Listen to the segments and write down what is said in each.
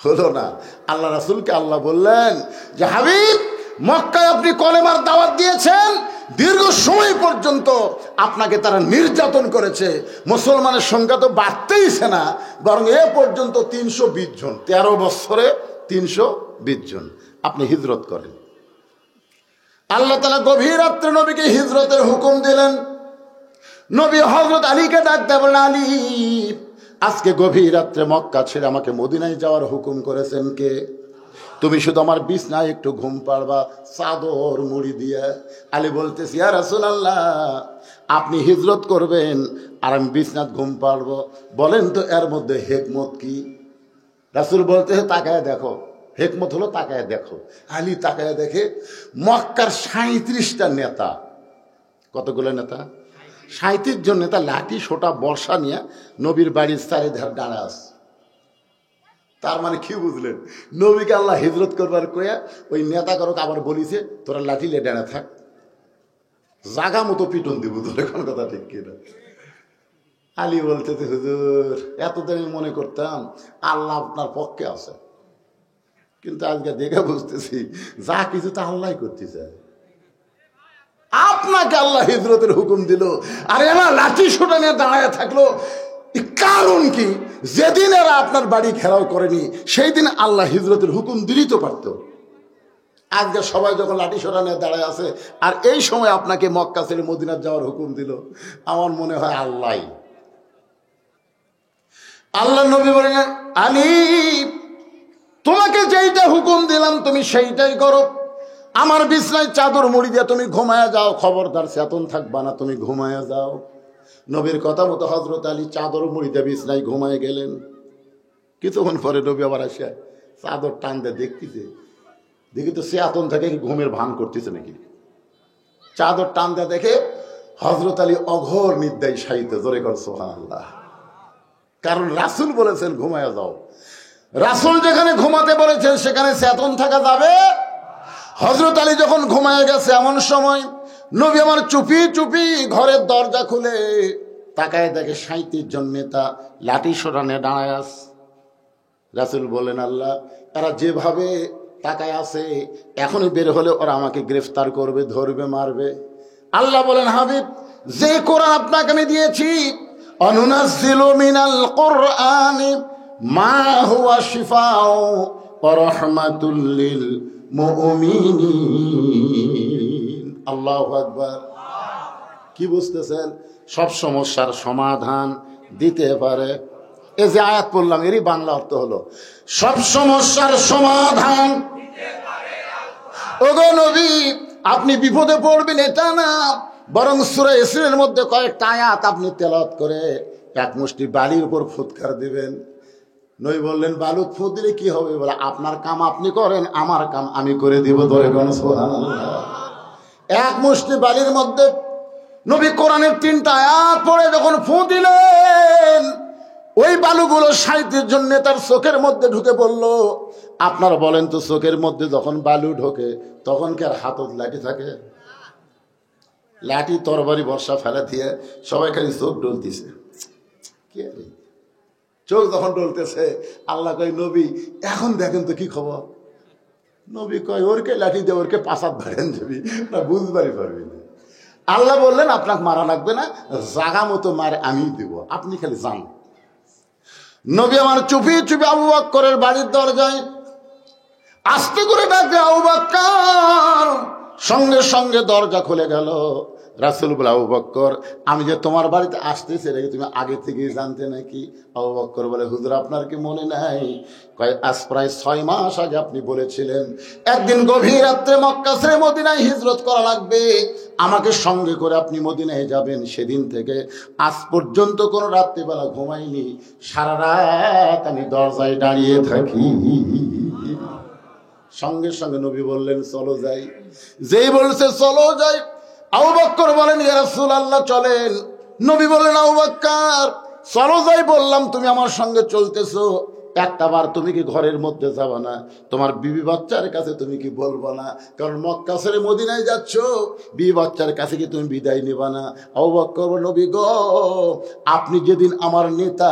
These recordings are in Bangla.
হলো না। আল্লাহ রাসূলকে আল্লাহ বললেন যে হাবিব, মক্কায় আপনি কলেমার দাওয়াত দিয়েছেন, দীর্ঘ সময় পর্যন্ত আপনাকে তারা নির্যাতন করেছে, মুসলমানের সংখ্যা তো বাড়তেইছে না, বরং এ পর্যন্ত 320 জন, 13 বছরে 320 জন, আপনি হিজরত করেন। আল্লাহ তাআলা গভীর রাত্রে নবীকে হিজরতের হুকুম দিলেন। নবী হযরত আলীকে ডাক দিয়ে বললেন, আলী, আজকে গভীর রাত্রে মক্কা ছেড়ে আমাকে মদিনায় যাওয়ার হুকুম করেছেন কে? তুমি শুধু আমার বিছনায় একটু ঘুম পাড়বা চাদর মুড়ি দিয়ে। আলী বলতেছি, ইয়া রাসূলুল্লাহ, আপনি হিজরত করবেন আর আমি বিছনাত ঘুম পাড়বো, বলেন তো এর মধ্যে হিকমত কি? রাসূল বলতেছে, তাকায় দেখো। হিকমত হলো তাকায় দেখো। আলী তাকায় দেখে মক্কার 37টা নেতা। কতগুলো নেতা? 37 জন নেতা লাঠি সোটা বর্ষা নিয়ে নবীর বাড়ির চারিধার দাঁড়া আছে। তার মানে কি বুঝলেন? নবীকে আল্লাহ হিজরত করবার কয়া ওই নেতা করক আবার বলিছে, তোরা লাঠি লে ডানা থাক, জাগা মতো পিটন দিব তোর। এখন কথা ঠিক কিনা? আলী বলতেছে, হুজুর, এতদিন আমি মনে করতাম আল্লাহ আপনার পক্ষে আছে, কিন্তু আজকে দেখে বুঝতেছি যা কিছু তা আল্লাহ করতেছে। আপনাকে আল্লাহ হিজরতের হুকুম দিল আর এরা লাঠি সোটা নিয়ে দাঁড়ায় থাকলো, কারণ কি? যেদিন এরা আপনার বাড়ি ঘেরাও করেনি সেই দিন আল্লাহ হিজরতের হুকুম দিলেই তো পারত। আজকে সবাই যখন লাঠি সোটা নিয়ে দাঁড়ায় আছে আর এই সময় আপনাকে মক্কা ছেড়ে মদিনায় যাওয়ার হুকুম দিল, আমার মনে হয় আল্লাহ নবী বলেন, আলী, তোমাকে যেইটা হুকুম দিলাম তুমি সেইটাই করো। আমার বিছনায় চাদর মুড়ি দিয়ে তুমি ঘুমায়া যাও, খবরদার চেতন থাকবা না, তুমি ঘুমায়া যাও। নবীর কথা মতো হযরত আলী চাদর মুড়ি দিয়ে বিছনায় ঘুমায় গেলেন। কিছুক্ষণ পরে নবী আবার আসে চাদর টান দিয়ে দেখতেছে, দেখি তো চেতন থেকে ঘুমের ভান করতেছে নাকি। চাদর টান দিয়ে দেখে হযরত আলী অঘোর নিদ্রায় শায়িত। জোরে কর সুবহানাল্লাহ। কারণ রাসূল বলেছেন ঘুমায়া যাও। রাসূল যেখানে ঘুমাতে বলেছেন সেখানে চেতন থাকা যাবে। হযরত আলী যখন ঘুমায় গেছে এমন সময় নবী আমার চুপি চুপি ঘরের দরজা খুলে তাকায় দেখে 37 জন নেতা লাঠি সোটা নিয়ে দাঁড়ায় আছে। রাসূল বলেন, আল্লাহ, এরা যেভাবে তাকায় আছে এখনই বের হলে ওরা আমাকে গ্রেফতার করবে, ধরবে, মারবে। আল্লাহ বলেন, হাবিব, যে কোরআন আপনাকে আমি দিয়েছি, অনুনাজ্জিলু মিনাল কুরআনি মা হুয়া শিফাউ ওয়া রাহমাতুল লিল মুমিনিন। আল্লাহু আকবার। কি বুঝতেছেন? সব সমস্যার সমাধান দিতে পারে। এই যে আয়াত পড়লাম এরই বাংলা অর্থ হলো সব সমস্যার সমাধান দিতে পারে আল্লাহ। ওগো নবী, আপনি বিপদে পড়বেন এটা না, বরং সূরা ইয়াসিনের মধ্যে কয়েকটা আয়াত আপনি তেলাওয়াত করে এক মুষ্টি বালির উপর ফুৎকার দিবেন। নবী বললেন, বালু ফুৎ দিলে কি হবে? বলে, আপনার কাম আপনি করেন, আমার কাম আমি করে দিব। ধরে কোন সুবহানাল্লাহ। এক মুষ্টি বালির মধ্যে নবী কোরআনের 3টা আয়াত পড়ে যখন ফু দিলেন, ওই বালুগুলো 37 জন নেতার চোখের মধ্যে ঢুকে পড়লো। আপনারা বলেন তো, চোখের মধ্যে যখন বালু ঢোকে তখন কি আর হাতত লাঠি থাকে? লাঠি তরবারি বর্ষা ফেলে দিয়ে সবাই খালি চোখ ডলতেছে। কি আরে চোখ যখন ডলতেছে, আল্লাহ কয়, নবী, এখন দেখেন তো কি খবর? নবী কয়, ওরকে লাঠি দিয়ে ওরকে পাশাত ধরেন যাবি না, বুঝবারই পারবি না। আল্লাহ বললেন, আপনাকে মারা লাগবে না, জাগা মতো মারে আমি দিব, আপনি খালি যান। নবী আমার চুপি চুপি আবু বকরের বাড়ির দরজায় আস্তে করে ডাকে, আবু বকর। সঙ্গে সঙ্গে দরজা খুলে গেল। রাসূল বলে, আবু বকর, আমি যে তোমার বাড়িতে আসতেছি রেখে তুমি আগে থেকেই জানতে নাকি? আবু বকর বলে, হুজুর, আপনার কি মনে নাই? কয়, আজ প্রায় 6 মাস আগে আপনি বলেছিলেন একদিন গভীর রাত্রে মক্কা ছেড়ে মদিনায় হিজরত করা লাগবে, আমাকে সঙ্গে করে আপনি মদিনায় যাবেন। সেদিন থেকে আজ পর্যন্ত কোনো রাত্রিবেলা ঘুমাইনি, সারা রাত আমি দরজায় দাঁড়িয়ে থাকি। সঙ্গে সঙ্গে নবী বললেন, চলো যাই। যেই বলছে চলো যাই, আবু বকর বলেন, ইয়া রাসূলুল্লাহ, চলেন। নবী বললেন, আবু বকর, চলো যাই বললাম, তুমি আমার সঙ্গে চলতেছো, একটা বার তুমি কি ঘরের মধ্যে যাবা না? তোমার বিবি বাচ্চার কাছে তুমি কি বলবা না? কারণ মক্কা ছেড়ে মদিনায় যাচ্ছ, বিবি বাচ্চার কাছে কি তুমি বিদায় নিবা না? আবু বকর নবী গো, আপনি যেদিন আমার নেতা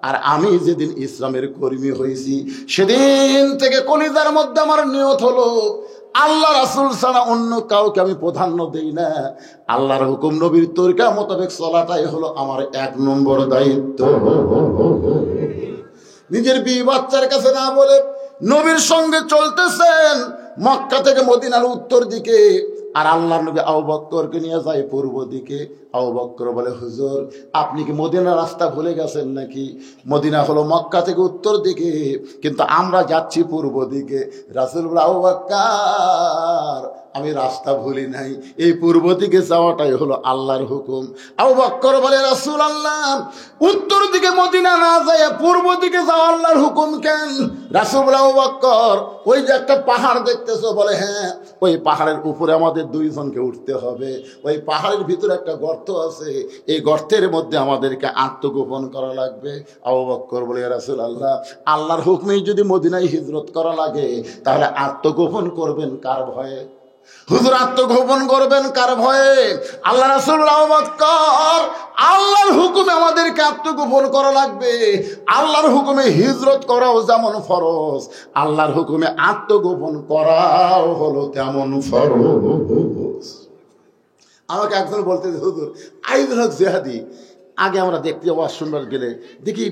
আর আমি যেদিন ইসলামের কর্মী হয়েছি, সেদিন থেকে কলিজার মধ্যে আমার নিয়ত হলো আল্লাহ রাসূল ছাড়া অন্য কাউকে আমি প্রাধান্য দেই না। আল্লাহর হুকুম নবীর তরিকা মোতাবেক চলাটাই হলো আমার 1 নম্বর দায়িত্ব। নিজের বিবি বাচ্চার কাছে না বলে নবীর সঙ্গে চলতেছেন মক্কা থেকে মদিনার উত্তর দিকে, আর আল্লাহর নবী আবু বকরকে নিয়ে যায় পূর্ব দিকে। আবু বকর বলে, হুজুর আপনি কি মদিনার রাস্তা ভুলে গেছেন নাকি? মদিনা হলো মক্কা থেকে উত্তর দিকে, কিন্তু আমরা যাচ্ছি পূর্ব দিকে। রাসূল বলে, আবু বকর আমি রাস্তা ভুলি নাই, এই পূর্ব দিকে যাওয়াটাই হলো আল্লাহর হুকুম। আবু বকর বলে, রাসূলুল্লাহ উত্তর দিকে মদিনা না যায় পূর্ব দিকে যাওয়া আল্লাহর হুকুম কেন? রাসূল বলে, আবু বকর ওই যে একটা পাহাড় দেখতেছো? বলে, হ্যাঁ, ওই পাহাড়ের উপরে আমাদের 2 জনকে উঠতে হবে। ওই পাহাড়ের ভিতরে একটা গর্ত আছে, এই গর্তের মধ্যে আমাদেরকে আত্মগোপন করা লাগবে। আবু বকর বলে, রাসূলুল্লাহ আল্লাহর হুকুমেই যদি মদিনায় হিজরত করা লাগে, তাহলে আত্মগোপন করবেন কার ভয়ে? হুজুর আত্মগোপন করবেন কার ভয়ে? আল্লাহ রাসূল আবু বকর আল্লাহর হুকুমে আমাদেরকে আত্মগোপন করা লাগবে। আল্লাহর হুকুমে হিজরত করাও যেমন ফরজ, আল্লাহর হুকুমে আত্মগোপন করাও হলো তেমন ফরজ। আমাকে একজন বলতেছে, হুজুর আইদুল হক জিহাদি আগে আমরা দেখতে ওয়াজ শুনবার গেলে দেখি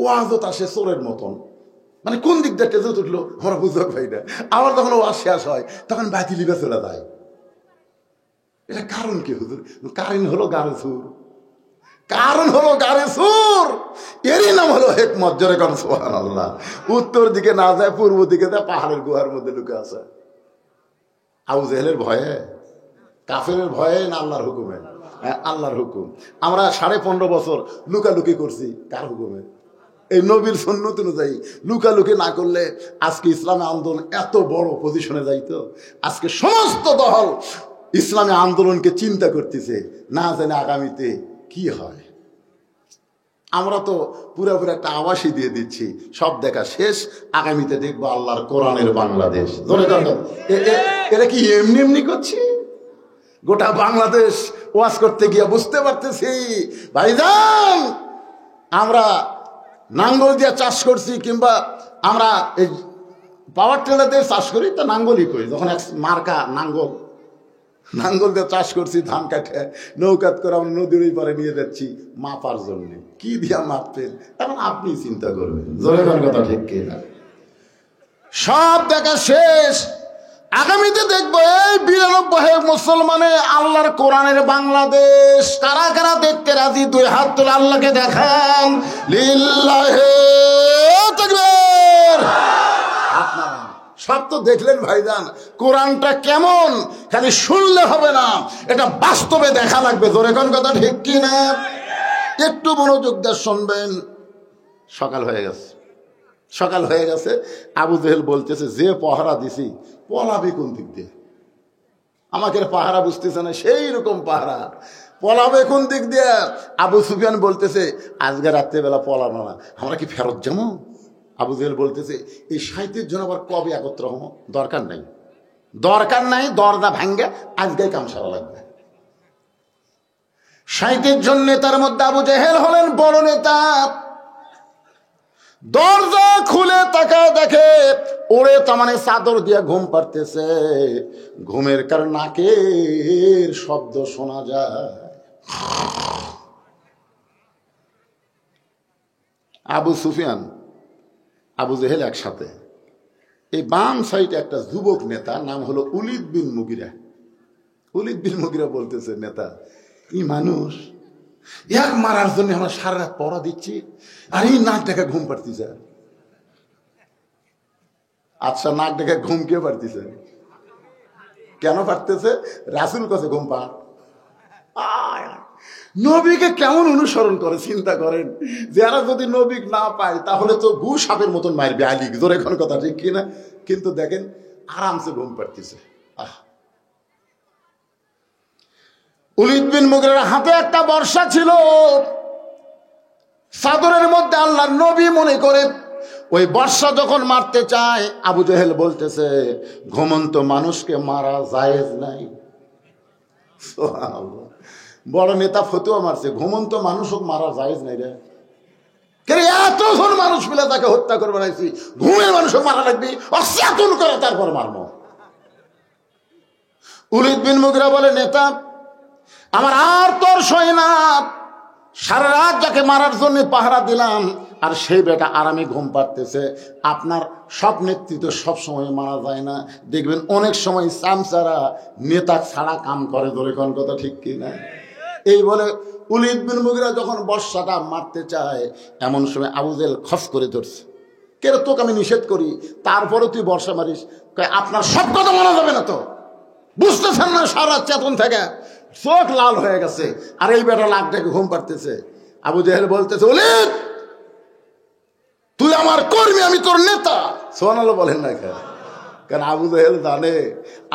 ওয়াজত আসে চোরের মতন, মানে কোন দিক থেকে যে উঠলো আমরা বুঝতে পারি না। আবার যখন ওয়াজ শেষ হয় তখন বাতি লিবে চলে যায়। এটা কারণ কি হুজুর? কারণ হলো গারে সুর, কারণ হলো গারে সুর। এরই নাম হলো হিকমত। জোরে কোন সুবহানাল্লাহ। উত্তর দিকে না যায়, পূর্ব দিকে যায়, পাহাড়ের গুহার মধ্যে লুকে আছে। আবু জেহেলের ভয়ে, কাফেরের ভয়ে না আল্লাহর হুকুমে? আল্লাহর হুকুম। আমরা 15.5 বছর লুকালুকি করছি কার হুকুমে? এই নবীর সুন্নত অনুযায়ী। লুকালুকি না করলে আজকে ইসলামী আন্দোলন এত বড় পজিশনে যাইতো। আজকে সমস্ত দল ইসলামী আন্দোলনকে চিন্তা করতেছে, না জানে আগামীতে কি হয়। আমরা তো পুরোপুরি একটা আবাসই দিয়ে দিচ্ছি, সব দেখা শেষ, আগামীতে দেখবো আল্লাহর কোরআনের বাংলাদেশ। এটা কি এমনি এমনি করছি? গোটা বাংলাদেশ ওয়াজ করতে গিয়ে বুঝতে পারতেছি ভাইজান, আমরা নাঙ্গল দিয়ে চাষ করছি, কিংবা আমরা এই পাওয়ার টেলার দিয়ে চাষ করি, তা নাঙ্গলই করি। যখন এক মার্কা নাঙ্গল দিয়ে চাষ করছি, ধান কাটে নৌকাত করে আমরা নদীর ওই পারে নিয়ে যাচ্ছি মাপার জন্য। কি দিয়া মাপতেন এখন আপনি চিন্তা করবেন। জোরের কথা ঠিক কিনা? সব দেখা শেষ, আগামীতে দেখবো এই 92 মুসলমানে আল্লাহর কোরআনের বাংলাদেশ। কারা কারা দেখতে রাজি? 2 হাত তুলে আল্লাহকে দেখান। লিল্লাহে তাকবীর। আপনারা সব তো দেখলেন ভাইজান, কোরআনটা কেমন খালি শুনলে হবে না, এটা বাস্তবে দেখা লাগবে। জোরে কোন কথা ঠিক কি না? একটু মনোযোগ দিয়ে শুনবেন। সকাল হয়ে গেছে। আবু জেহেল বলতেছে, যে পাহারা দিছি পলাবে কোন দিক দিয়ে? আমাকে পাহারা বুঝতেছে না, সেই রকম পাহারা, পলাবে কোন দিক দিয়ে? আবু সুফিয়ান বলতেছে, আজকে রাত্রেবেলা পলাবো না, আমরা কি ফেরত যাবো? আবু জেহেল বলতেছে, এই 37 জন আবার কবে একত্র হবো? দরকার নাই, দরজা ভাঙ্গে আজকে কাম সারা লাগবে। 37 জন নেতার মধ্যে আবু জেহেল হলেন বড় নেতা। দরজা খুলে তাকায় দেখে ওরে তামানে চাদর দিয়ে ঘুম পাড়তেছে। ঘুমের কারণে নাকের শব্দ শোনা যায়। আবু সুফিয়ান, আবু জেহেল একসাথে। এই বাম সাইডে একটা যুবক নেতা, নাম হলো উলিদ বিন মুগিরা বলতেছে, নেতা এই মানুষ এক মারার জন্য আমরা সারা রাত পড়া দিচ্ছি, আর এই নাক ডেকে ঘুম পাড়তেছে। আচ্ছা, নাক ডেকে ঘুম কে পাড়তেছে? কেন পাড়তেছে? রাসূল কাছে ঘুম পাড়। নবীকে কেমন অনুসরণ করে চিন্তা করেন। যারা যদি নবী না পায় তাহলে তো গু সাপের মতন মারবে আলী। জোরে কোন কথা ঠিক কিনা? কিন্তু দেখেন আরামসে ঘুম পাড়তেছে। উলিদ বিন মুগিরার হাতে একটা বর্শা ছিল, চাদরের মধ্যে আল্লাহর নবী মনে করে ওই বর্ষা যখন মারতে চায়, আবু জেহেল বলতেছে ঘুমন্ত মানুষকে মারা জায়েজ নাই। সুবহানাল্লাহ। বড় নেতা ফতুয়া মারছে, ঘুমন্ত মানুষও মারা জায়েজ নাই রে। এতজন মানুষ মিলে তাকে হত্যা করে বানাইছি, ঘুমের মানুষও মারা লাগবে, অচেতন করে তারপর মারবো। উলিদ বিন মুগিরা বলে, নেতা আমার আর তোর সয় না, সারা রাত যাকে মারার জন্য পাহারা দিলাম আর সেই বেটা আরামে ঘুম পাড়তেছে। আপনার সব নেতৃত্ব সব সময় মারা যায় না, দেখবেন অনেক সময় চামচারা নেতা ছাড়া কাম করে। ধরে কোন কথা ঠিক কি না? এই বলে উলিদ বিন মুগিরা যখন বর্ষাটা মারতে চায়, এমন সময় আবু জেহেল খস করে ধরছে। কেন তোকে আমি নিষেধ করি, তারপরে তুই বর্ষা মারিস? আপনার সব কথা মানা যাবে না তো, বুঝতেছেন না? সারা চেতন থেকে চোখ লাল হয়ে গেছে, আর এই বেটা লাখ ডেকে ঘুম পাড়তেছে। আবু জেহেল বলতেছে, উলিদ তুই আমার কর্মী, আমি তোর নেতা। সুবহানাল্লাহ বলেন না কেন? কারণ আবু জেহেল জানে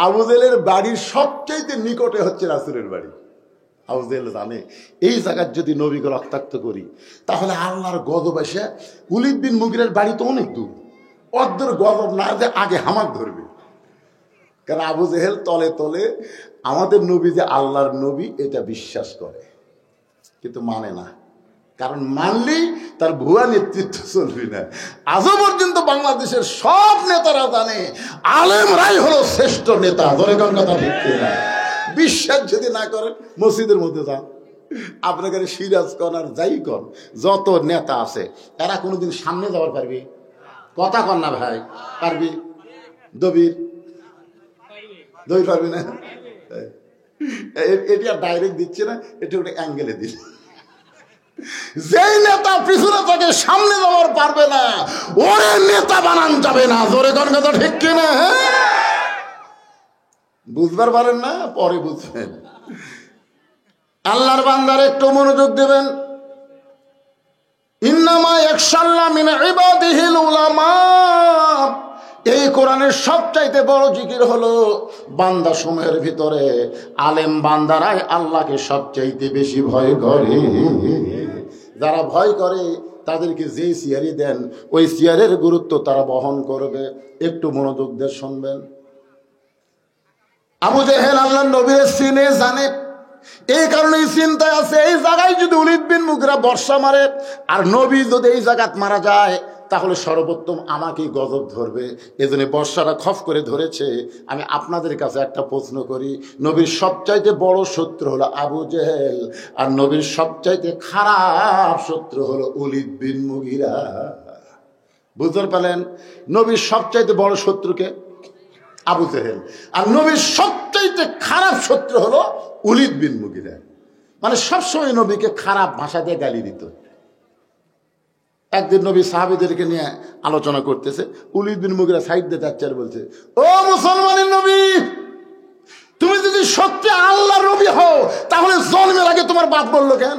আবু জেহেলের বাড়ির সবচেয়ে নিকটে হচ্ছে রাসূলের বাড়ি। আবু জেহেল জানে এই জায়গায় যদি নবীকে রক্তাক্ত করি তাহলে আল্লাহর গজব এসে উলিদ বিন মুগিরার বাড়ি তো অনেক দূর, অর্ধের গজব না যে আগে হামাক ধরবে। কারণ আবু জেহেল তলে তলে আমাদের নবী যে আল্লাহর নবী এটা বিশ্বাস করে, কিন্তু মানে না। কারণ মানলেই তার ভুয়া নেতৃত্ব চলবে না। আজও পর্যন্ত বাংলাদেশের সব নেতারা জানে আলেমরাই হলো শ্রেষ্ঠ নেতা। ধরে কোন কথা ঠিক না? বিশ্বাস যদি না করেন মসজিদের মধ্যে যান, আপনাকে সিরাজ কন আর যাই কন, যত নেতা আছে এরা কোনোদিন সামনে যাওয়ার পারবি? কথা কন না ভাই, পারবি? দবির দই পারবি না? এটি আর ডাইরেক্ট দিচ্ছে না, এটা ওটা অ্যাঙ্গেলে দিল। যেই নেতা পিছনে থেকে সামনে যাওয়ার পারবে না, ওরে নেতা বানান যাবে না। জোরে কোন কথা ঠিক কিনা? বুঝবার পারেন না, পরে বুঝবেন। আল্লাহর বান্দার একটু মনোযোগ দেবেন। ইন্নামা ইয়াখশাল্লাহ মিন ইবাদিহিল উলামা। এই কোরআনের সবচাইতে বড় জিকির হলো বান্দা সমূহের ভিতরে আলেম বান্দারাই আল্লাহকে সবচাইতে বেশি ভয় করে। যারা ভয় করে তাদেরকে যে সিয়ারি দেন ওই সিয়ারের গুরুত্ব তারা বহন করবে। একটু মনোযোগ দিয়ে শুনবেন। আবু জেহেল আল্লাহর নবীর সিনে জানে, এই কারণে চিন্তায় আছে এই জায়গায় যদি উলিদ বিন মুগিরা বর্ষা মারে আর নবী যদি এই জায়গায় মারা যায় তাহলে সর্বোত্তম আমাকেই গজব ধরবে। এজন্য বর্ষাটা খফ করে ধরেছে। আমি আপনাদের কাছে একটা প্রশ্ন করি, নবীর সবচাইতে বড় শত্রু হলো আবু জেহেল আর নবীর সবচাইতে খারাপ শত্রু হলো উলিদ বিন মুগিরা। বুঝতে পারলেন? নবীর সবচাইতে বড় শত্রুকে আবু জেহেল, আর নবীর সবচাইতে খারাপ শত্রু হলো উলিদ বিন মুগিরা। মানে সবসময় নবীকে খারাপ ভাষা দিয়ে গালি দিত। একদিন নবী সাহাবীদেরকে নিয়ে আলোচনা করতেছে, উলিদ বিন মুগিরা সাইড দিয়ে যাচ্ছে আর বলছে, ও মুসলমানের নবী, তুমি যদি সত্যি আল্লাহর নবী হও তাহলে জন্মের আগে তোমার বাপ বললো কেন?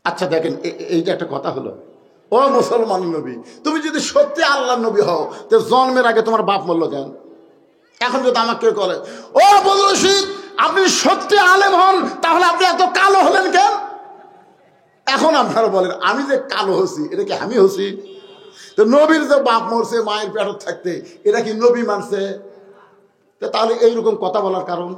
আচ্ছা দেখেন, এইটা একটা কথা হলো। ও মুসলমান নবী, তুমি যদি সত্যি আল্লাহর নবী হও তো জন্মের আগে তোমার বাপ বললো কেন? এখন যদি আমাকে বলে, ও বদর রশিদ, আপনি সত্যি আলেম হন তাহলে আপনি এত কালো হলেন কেন? এখন আপনারা বলেন, আমি যে কালো হচ্ছি এটা কি আমি হচ্ছি? তো নবীর যে বাপ মরছে মায়ের পেটে থাকতে, এটা কি নবী মানছে? তাহলে এইরকম কথা বলার কারণ?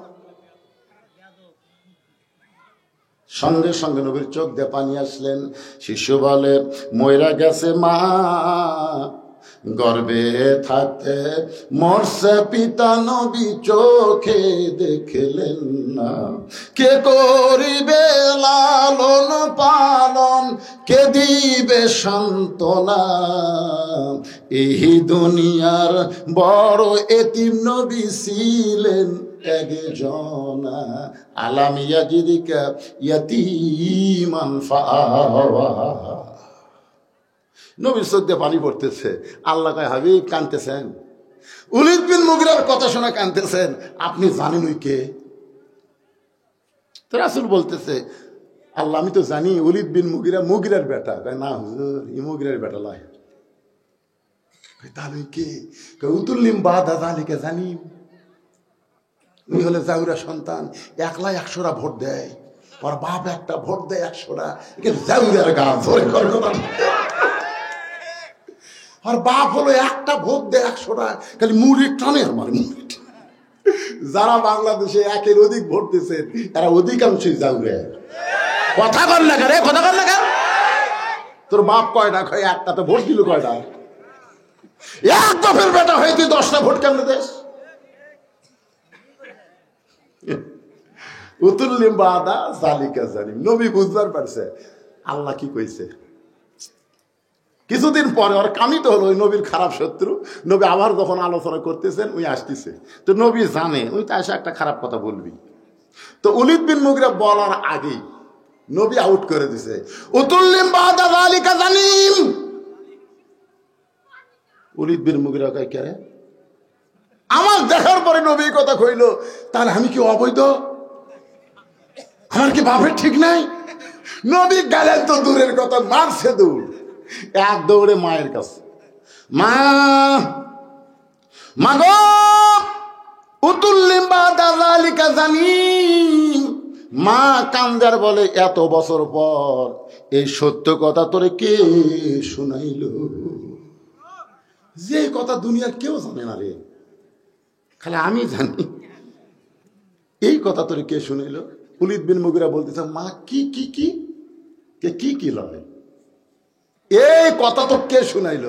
সঙ্গে সঙ্গে নবীর চোখ দিয়ে পানি আসলেন। শিশু বলে, ময়রা গেছে মা, গর্বে থাকতে মরছে পিতা, নবী চোখে দেখলেন না। কে করিবে লালন পালন, কে দিবে সান্ত্বনা? এই দুনিয়ার বড় এতিম নবী ছিলেন একজনা, আলাম ইয়াজিদিকা ইয়াতীমান ফাআওয়া। নবীর চোখ দিয়ে পানি পড়তেছে। আল্লাহ কয়, হাবিব কাঁদতেছেন? উলিদ বিন মুগিরার কথা শুনে কাঁদতেছেন? আপনি জানেন ওই কে? তো রাসূল বলতেছে, আল্লাহ আমি তো জানি উলিদ বিন মুগিরা মুগিরার বেটা। কয় না হুজুর, ই মুগিরার বেটা লয়। তাহলে কে? উতুল্লিম বাদা যালিকা জানিম। উনি হলে জাউরা সন্তান, একলা 100টা ভোট দেয়, ওর বাপ একটা ভোট দেয় 100টা। জাউরার গা ধরে কর কথা। আর বাপ হলো একটা ভোট দেয় 100 টাকা, খালি মুড়ি টানে আমার মুড়ি। যারা বাংলাদেশে একের অধিক ভোট দিচ্ছে তারা অধিকাংশই যাবে। কথা কর না রে, কথা কর না কেন? তোর বাপ কয়টা খায়? একটাতে ভোট দিল কয়টা? এক দফের বেটা হয়ে তুই 10টা ভোট কেমন দেশ? উতুল্লিম বাদা জালিকা জালিম। নবী বুঝবার পারছে আল্লাহ কি কইছে। কিছুদিন পরে ওর কামিত হলো ওই নবীর খারাপ শত্রু। নবী আবার যখন আলোচনা করতেছেন ওই আসতেছে, তো নবী জানে ওই তো এসে একটা খারাপ কথা বলবি। তো ওলীদ বিন মুগীরা বলার আগেই নবী আউট করে দিছে, উতুল্লিম বাদা যালিকা জালিম। ওলীদ বিন মুগীরা কয় কে রে? আমার দেখার পরে নবী কথা কইল, তাহলে আমি কি অবৈধ? আমার কি বাপের ঠিক নাই? নবী গেলেন তো দূরের কথা, মারছে দৌড়, এক দৌড়ে মায়ের কাছে। মা, মা গো, উতুল্লিম বাদা যালিকা জালিম। মা কান্দার বলে, এত বছর পর এই সত্য কথা তোরে কে শুনাইল? যে কথা দুনিয়ার কেউ জানে না রে, খালি আমি জানি। এই কথা তোরে কে শুনাইল? ওলীদ বিন মুগীরা বলতেছে, মা কি কি কি কি কি লয়? এই কথা তো কে শুনাইল?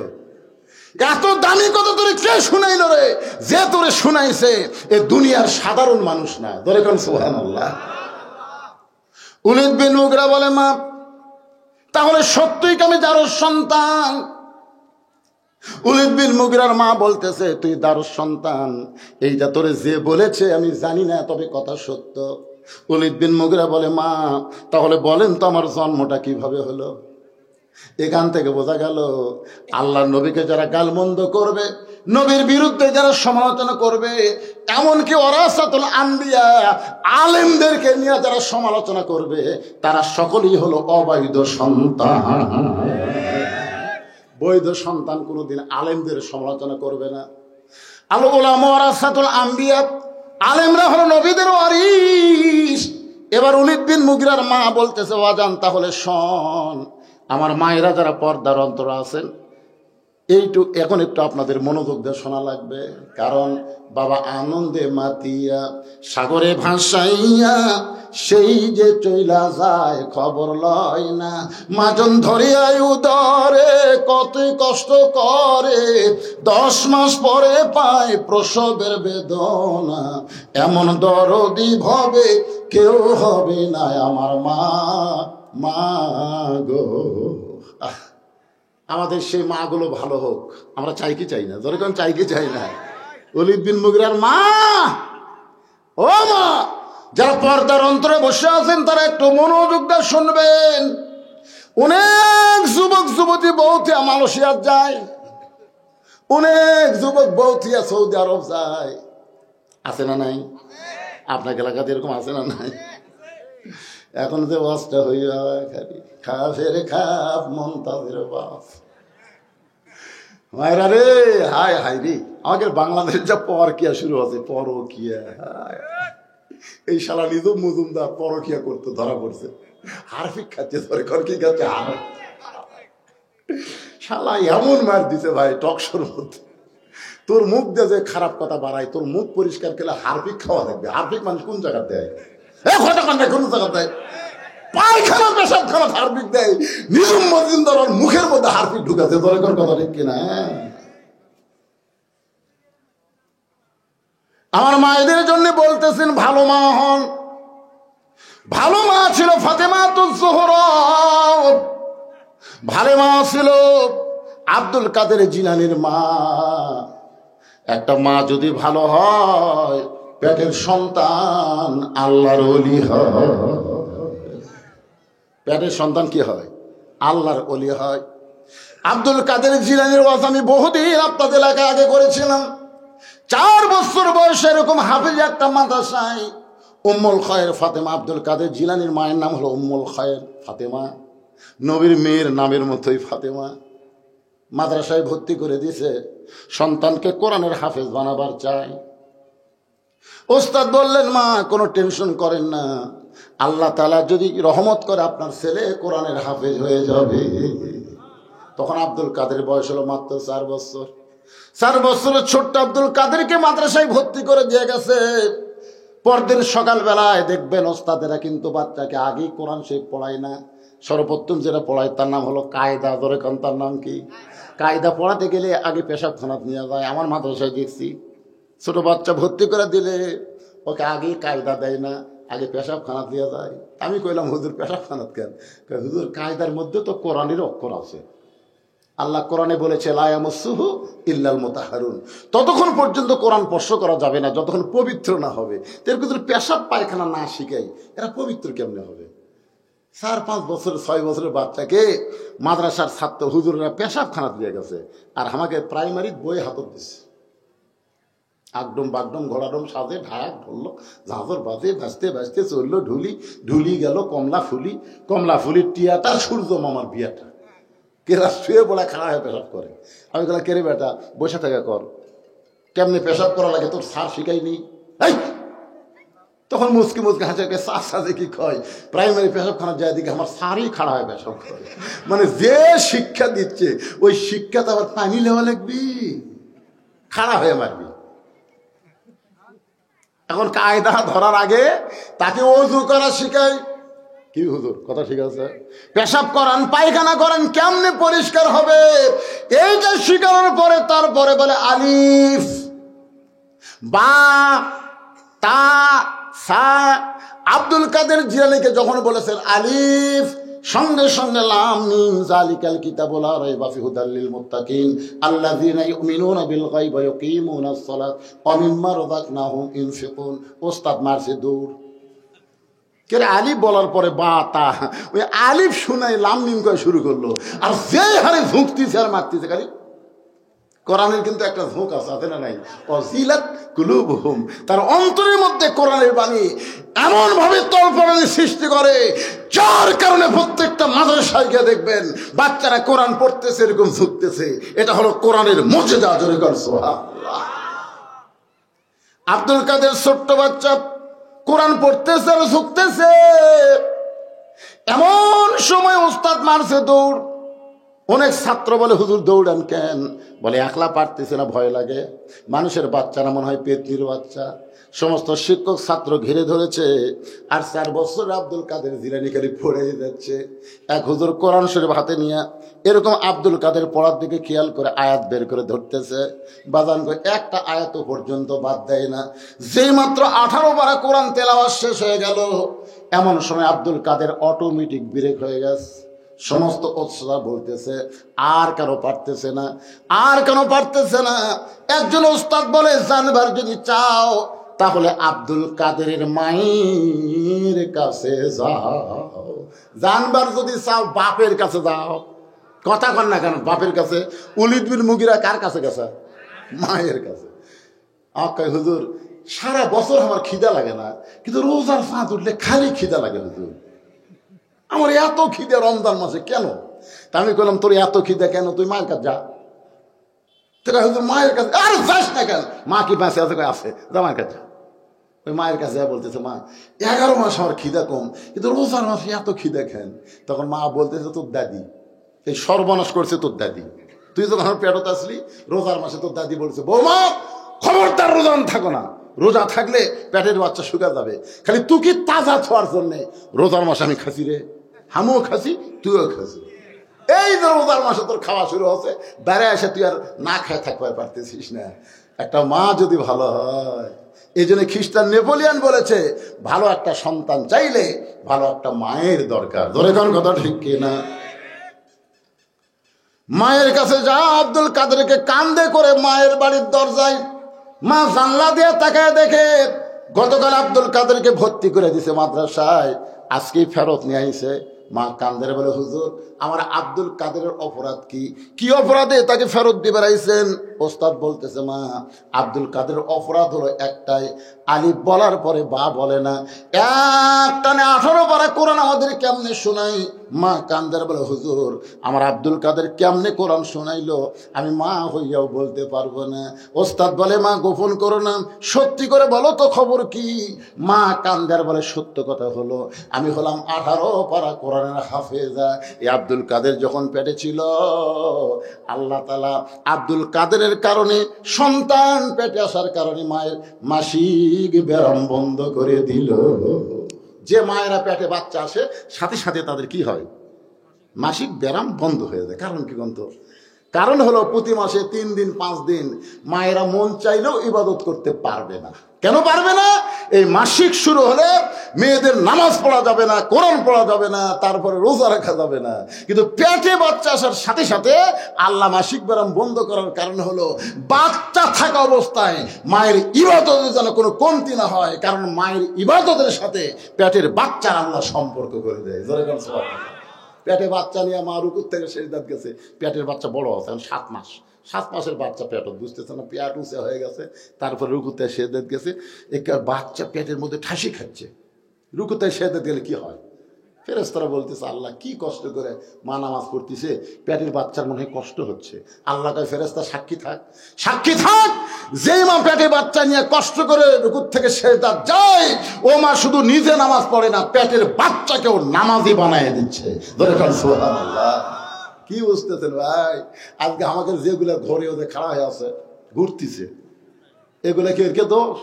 এত দামি কথা তোরে কে শুনাইল রে? যে তোরে শুনাইছে এ দুনিয়ার সাধারণ মানুষ না। ধরে কোন সুবহানাল্লাহ। ওলীদ বিন মুগীরা বলে, মা তাহলে সত্যই কি আমি দারুস সন্তান? ওলীদ বিন মুগীরার মা বলতেছে, তুই দারুস সন্তান এইটা তোরে যে বলেছে আমি জানি না, তবে কথা সত্য। ওলীদ বিন মুগীরা বলে, মা তাহলে বলেন তো আমার জন্মটা কিভাবে হলো? এখান থেকে বোঝা গেল আল্লাহর নবীকে যারা গালমন্দ করবে, নবীর বিরুদ্ধে যারা সমালোচনা করবে, এমনকি ওরাসাতুল আম্বিয়া আলেমদেরকে নিয়ে যারা সমালোচনা করবে, তারা সকলেই হলো অবৈধ সন্তান। বৈধ সন্তান কোনোদিন আলেমদের সমালোচনা করবে না। আল উলামা ওরাসাতুল আম্বিয়া, আলেমরা হলো নবীদের ওয়ারিস। এবার ওলীদ বিন মুগীরার মা বলতেছে, ওয়াজান তাহলে শোন, আমার মায়েরা যারা পর্দার অন্তর আছেন, এখন একটু আপনাদের মনোযোগ দিয়ে শোনা লাগবে। কারণ বাবা আনন্দে মাতিয়া সাগরে ভাসাইয়া সেই যে চইলা যায় খবর লয় না। মাজন ধরিয়াই উদরে কত কষ্ট করে, 10 মাস পরে পায় প্রসবের বেদনা। এমন দরদি ভবে কেউ হবে না আমার মা, মা গো। আমাদের সেই মা গুলো ভালো হোক, আমরা চাই কি চাই না? যেরকম চাই কি চাই না? ওলীদ বিন মুগীরার মা, ও মা, যারা পর্দার অন্তরে বসে আছেন তারা একটু মনোযোগ দিয়ে শুনবেন। অনেক যুবক যুবতী বউথিয়া মালয়েশিয়া যায়, অনেক যুবক বউথিয়া সৌদি আরব যায়, আছে না নাই? আপনার এলাকাতে এরকম আছে না নাই? এখন যে অবস্থা হইয়া খালি খাফের খাপ মন্তাজের বাপ। মায়েরা রে, হায় হায় রে, আমাদের বাংলাদেশের যা পরকিয়া শুরু আছে, পরকিয়া। এই শালা নিজম মজুমদার পরকিয়া করতে ধরা পড়ছে, হারফিক খাচ্ছে, ধরে কর কি খাচ্ছে, শালা এমন মার দিছে ভাই টকশোর মধ্যে। তোর মুখ দিয়ে যে খারাপ কথা বাড়ায়, তোর মুখ পরিষ্কার করলে হারফিক খাওয়া থাকবে। হারফিক মানুষ কোন জায়গা দেয়? কোন জায়গা দেয়? পায়খানা পেশাবখানা হারপিক দেয়। নিজম মজুমদার মুখের মধ্যে হারপিক ঢুকাছে। দরকার কথা ঠিক কিনা? আমার মায়েদের জন্য বলতেছেন ভালো মা হন। ভালো মা ছিল ফাতেমাতুজ যোহরা, ভালো মা ছিল আব্দুল কাদের জিলানীর মা। একটা মা যদি ভালো হয়, পেটের সন্তান আল্লাহর ওলি হয়। পেটের সন্তান কি হয়? আল্লাহর ওলি হয়। আব্দুল কাদের জিলানীর ওয়াজ আমি বহুদিন আপনাদের এলাকায় আগে করেছিলাম। 4 বছর বয়সে এরকম হাফিজ একটা মাদ্রাসায় উম্মুল খায়ের ফাতেমা, আব্দুল কাদের জিলানীর মায়ের নাম হলো উম্মুল খায়ের ফাতেমা, নবীর মেয়ের নামের মতোই ফাতেমা। মাদ্রাসায় ভর্তি করে দিছে, সন্তানকে কোরআনের হাফেজ বানাবার চাই। ওস্তাদ বললেন, মা কোনো টেনশন করেন না, আল্লাহ তাআলা যদি রহমত করে আপনার ছেলে কোরআনের হাফেজ হয়ে যাবে। তখন আব্দুল কাদের বয়স হলো মাত্র 4 বছর। 4 বছরের ছোট্ট আব্দুল কাদেরকে মাদ্রাসায় ভর্তি করে দিয়ে গেছে। পরদিন সকালবেলায় দেখবেন ওস্তাদেরা কিন্তু বাচ্চাকে আগেই কোরআন শরীফ পড়ায় না, সর্বপ্রথম যেটা পড়ায় তার নাম হলো কায়দা। ধরে কোন তার নাম কি? কায়দা পড়াতে গেলে আগে পেশাবখানাত নিয়ে যায়। আমার মাদ্রাসায় দেখছি ছোট বাচ্চা ভর্তি করে দিলে ওকে আগে কায়দা দেয় না, আগে পেশাবখানাত দিয়ে যায়। আমি কইলাম হুজুর পেশাবখানাত কেন? হুজুর কায়দার মধ্যে তো কোরআনের অক্ষর আছে। আল্লাহ কোরআনে বলেছে লা ইয়ামাসসুহু ইল্লাল মুতাহহারুন, ততক্ষণ পর্যন্ত কোরআন স্পর্শ করা যাবে না যতক্ষণ পবিত্র না হবে। এর ভিতরে পেশাব পায়খানা না শিখাই এরা পবিত্র কেমনে হবে? 4-5 বছর 6 বছরের বাচ্চাকে মাদ্রাসার ছাত্র হুজুররা পেশাবখানা দিয়ে গেছে, আর আমাকে প্রাইমারি বই হাতত দিচ্ছে। আগডম বাগডম ঘোড়াডম সাজে ঢাক ধরলো, ঝাঁঝর বাজে বাজতে বাজতে চললো ঢুলি, ঢুলি গেল কমলা ফুলি, কমলা ফুলির টিয়াটা সূর্য মামার বিয়াটা। কেরা শুয়ে বলা খাড়া হয়ে পেশাব করে। আমি বললাম কেরে বেটা বসে থেকে কর, কেমনি পেশাব করা লাগে তোর স্যার শিখাইনি? তখন মুসকি মুসকি হাসে সাজ সাজে কি কয়, প্রাইমারি পেশাবখানা যায় দিকে আমার স্যারই খাড়া হয়ে পেশাব করে। মানে যে শিক্ষা দিচ্ছে ওই শিক্ষাটা আবার পানি লেওয়া লাগবি, খাড়া হয়ে মারবি। এখন কায়দা ধরার আগে তাকে ওযু করা শিখায়। কি হুজুর কথা ঠিক আছে? পেশাব করান পায়খানা করেন কেমনে পরিষ্কার হবে এইটা শিখানোর পরে তারপরে বলে আলিফ বা তা সা। আব্দুল কাদের জিলানীকে যখন বলেছেন আলিফ, সঙ্গে সঙ্গে লাম মিম যালিকাল কিতাবু লা রাইবা ফিহি হুদাল লিল মুত্তাকিন আল্লাযীনা ইউমিনুনা বিল গায়বি ওয়া ইয়াকিমুনাস সালাত ওয়া মিম্মা রাযাকনাহুম ইউনফিকুন। ওস্তাদ মারছে দৌড়। কে আলিফ বলার পরে বা তা, ওই আলিফ শুনাই লাম মিম করে শুরু করলো, আর যে হারে ঝুঁকতিছে আর মারতেছে খালি। কোরআনের কিন্তু একটা ঝোঁক আছে না নাই? অজিলাত কুলুবুহুম, তার অন্তরের মধ্যে কোরআনের বাণী এমন ভাবে তলপড়ানি সৃষ্টি করে যার কারণে প্রত্যেকটা মাদ্রাসায় গিয়ে দেখবেন বাচ্চারা কোরআন পড়তেছে এরকম ঝুঁকতেছে। এটা হলো কোরআনের মুজিজা। জোরে কর সুবহানাল্লাহ। আব্দুল কাদের ছোট্ট বাচ্চা কোরআন পড়তেছে আর ঝুঁকতেছে। এমন সময় ওস্তাদ মারছে দৌড়। অনেক ছাত্র বলে হুজুর দৌড়ান কেন? বলে একলা পারতেছে না, ভয় লাগে। মানুষের বাচ্চারা মনে হয় পেতনির বাচ্চা। সমস্ত শিক্ষক ছাত্র ঘিরে ধরেছে, আর 4 বছর আব্দুল কাদের জিলানী খালি পড়ে যাচ্ছে। এক হুজুর কোরআন শরীফ হাতে নিয়ে এরকম আব্দুল কাদের পড়ার দিকে খেয়াল করে আয়াত বের করে ধরতেছে। বাজান করে একটা আয়াত পর্যন্ত বাদ দেয় না। যেই মাত্র 18 পারা কোরআন তেলাওয়াত শেষ হয়ে গেল, এমন সময় আব্দুল কাদের অটোমেটিক ব্রেক হয়ে গেছে। সমস্ত ওস্তাদরা বলতেছে আর কেন পারতেছে না, আর কেন পারতেছে না। একজন ওস্তাদ বলে জানবার যদি চাও তাহলে আব্দুল কাদেরের মায়ের কাছে যাও। জানবার যদি চাও বাপের কাছে যাও। কথা কন না কেন? বাপের কাছে। ওলীদ বিন মুগীরা কার কাছে গেছে? মায়ের কাছে। আকাই হুজুর সারা বছর আমার খিদা লাগে না, কিন্তু রোজার ফাঁদ উঠলে খালি খিদা লাগে হুজুর। আমার এত খিদে রমজান মাসে কেন? তা আমি বললাম তোর এত খিদে কেন? তুই মায়ের কাছে যা। হুজুর মায়ের কাছে আর যাস না কেন? মা কি বাঁচে আছে? আছে, যা মায়ের কাছে। ওই মায়ের কাছে বলতেছে মা 11 মাস আমার খিদা কম, কিন্তু রোজার মাসে এত খিদা খেন। তখন মা বলতেছে তোর দাদি এই সর্বনাশ করছে, তোর দাদি। তুই যখন আমার পেটত আসলি রোজার মাসে তোর দাদি বলছে বৌমা খবরদার রোজা থাকো না, রোজা থাকলে পেটের বাচ্চা শুকা যাবে। খালি তুই কি তাজা ছোঁয়ার জন্যে রোজার মাসে আমি খাসি রে, আমিও খাসি তুইও খাসি। এই যে রোজার মাসে তোর খাওয়া শুরু হচ্ছে, বেড়ে এসে তুই আর না খায় থাকতে পারতেছিস না। একটা মা যদি ভালো হয়, এই জন্য খ্রিস্টান নেপোলিয়ান বলেছে ভালো একটা সন্তান চাইলে ভালো একটা মায়ের দরকার। ধরে কোন কথা ঠিক কিনা? মায়ের কাছে যা। আব্দুল কাদেরকে কান্দে করে মায়ের বাড়ির দরজায়, মা জানলা দিয়ে তাকায় দেখে গতকাল আব্দুল কাদেরকে ভর্তি করে দিছে মাদ্রাসায়, আজকেই ফেরত নিয়ে আইছে। মা কান্দের বলে হুজুর আমার আব্দুল কাদেরের অপরাধ কি? কি অপরাধে তাকে ফেরত দিয়ে বেড়াইছেন? ওস্তাদ বলতেছে, মা আব্দুল কাদের অপরাধ হলো একটাই, আলিফ বলার পরে বা বলে না। একটানে 18 পারা কোরআন আমাদের কেমনে শোনাই? মা কান্দার বলে, হুজুর আমার আব্দুল কাদের কেমনে কোরআন শোনাইলো আমি মা হইয়াও বলতে পারবো না। ওস্তাদ বলে, মা গোপন করো না, সত্যি করে বলো তো খবর কি? মা কান্দার বলে, সত্য কথা হলো আমি হলাম 18 পারা কোরআনের হাফেজা। এই আব্দুল কাদের যখন পেটে ছিল, আল্লাহ তাআলা আব্দুল কাদেরের কারণে, সন্তান পেটে আসার কারণে মায়ের মাসিক ব্যারাম বন্ধ করে দিল। যে মায়েরা পেটে বাচ্চা আসে সাথে সাথে তাদের কি হয়? মাসিক ব্যারাম বন্ধ হয়ে যায়। কারণ কি বন্ধ? কারণ হলো প্রতি মাসে 3 দিন 5 দিন মায়েরা মন চাইলেও ইবাদত করতে পারবে না। কেন পারবে না? এই মাসিক শুরু হলে মেয়েদের নামাজ পড়া যাবে না, কোরআন পড়া যাবে না, তারপরে রোজা রাখা যাবে না। কিন্তু পেটে বাচ্চা আসার সাথে সাথে আল্লাহ মাসিক ব্যারাম বন্ধ করার কারণ হলো বাচ্চা থাকা অবস্থায় মায়ের ইবাদতের যেন কোনো কমতি না হয়। কারণ মায়ের ইবাদতের সাথে পেটের বাচ্চার আল্লাহ সম্পর্ক করে দেয়। পেটে বাচ্চা নিয়ে মা রুকুর থেকে সেজদাত গেছে, পেটের বাচ্চা বড় আছে, 7 মাস, 7 মাসের বাচ্চা পেটত, বুঝতেছে না, পেট উঁচে হয়ে গেছে। তারপরে রুকুতে সেজদাত গেছে, একটা বাচ্চা পেটের মধ্যে ঠাসি খাচ্ছে। রুকুতে সেজদাত গেলে কি হয়? ফেরেশতারা বলতেছে, আল্লাহ কি কষ্ট করে মা নামাজ পড়তেছে, পেটের বাচ্চার মনে হয় কষ্ট হচ্ছে। আল্লাহ কয়, ফেরেশতা সাক্ষী থাক, সাক্ষী থাক, যে মা পেটে বাচ্চা নিয়ে কষ্ট করে রুকুর থেকে সেজদাত যায়, ও মা শুধু নিজে নামাজ পড়ে না, পেটের বাচ্চাকেও নামাজি বানায় দিচ্ছে। ধরে কারণ সুবহানাল্লাহ। কি বুঝতেছেন ভাই? আজকে আমাদের যেগুলো ঘরে ওদের খাড়া হয়ে আছে ঘুরতেছে, এগুলা কি এরকে দোষ?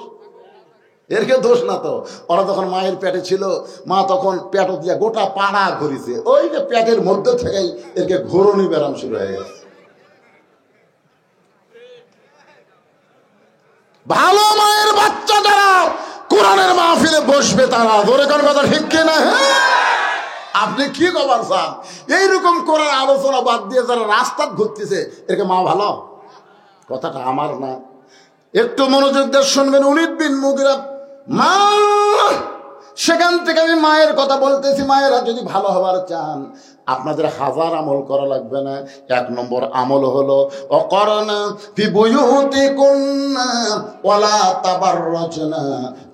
এরকে দোষ না তো। ওরা যখন মায়ের পেটে ছিল, মা তখন পেট দিয়ে গোটা পাড়া ঘুরিছে, ওই যে পেটের মধ্যে থেকেই এরকে ঘোরনি ব্যারাম শুরু হয়ে গেছে। ভালো মায়ের বাচ্চা যারা কোরআনের মাহফিলে বসবে তারা, ধরে কোন কথা ঠিক কিনা? আপনি কি খবর চান? এইরকম কোরআন আলোচনা বাদ দিয়ে যারা রাস্তায় ঘুরতেছে, এরকে মা ভালো? কথাটা আমার না, একটু মনোযোগ দিয়ে শুনবেন। ওলীদ বিন মুগীরা মা, সেখান থেকে আমি মায়ের কথা বলতেছি। মায়েরা যদি ভালো হবার চান, আপনাদের 1000 আমল করা লাগবে না। 1 নম্বর আমল হলো অকরনা ফি বুয়ুতিকুন্না ওয়ালা তাবাররাজনা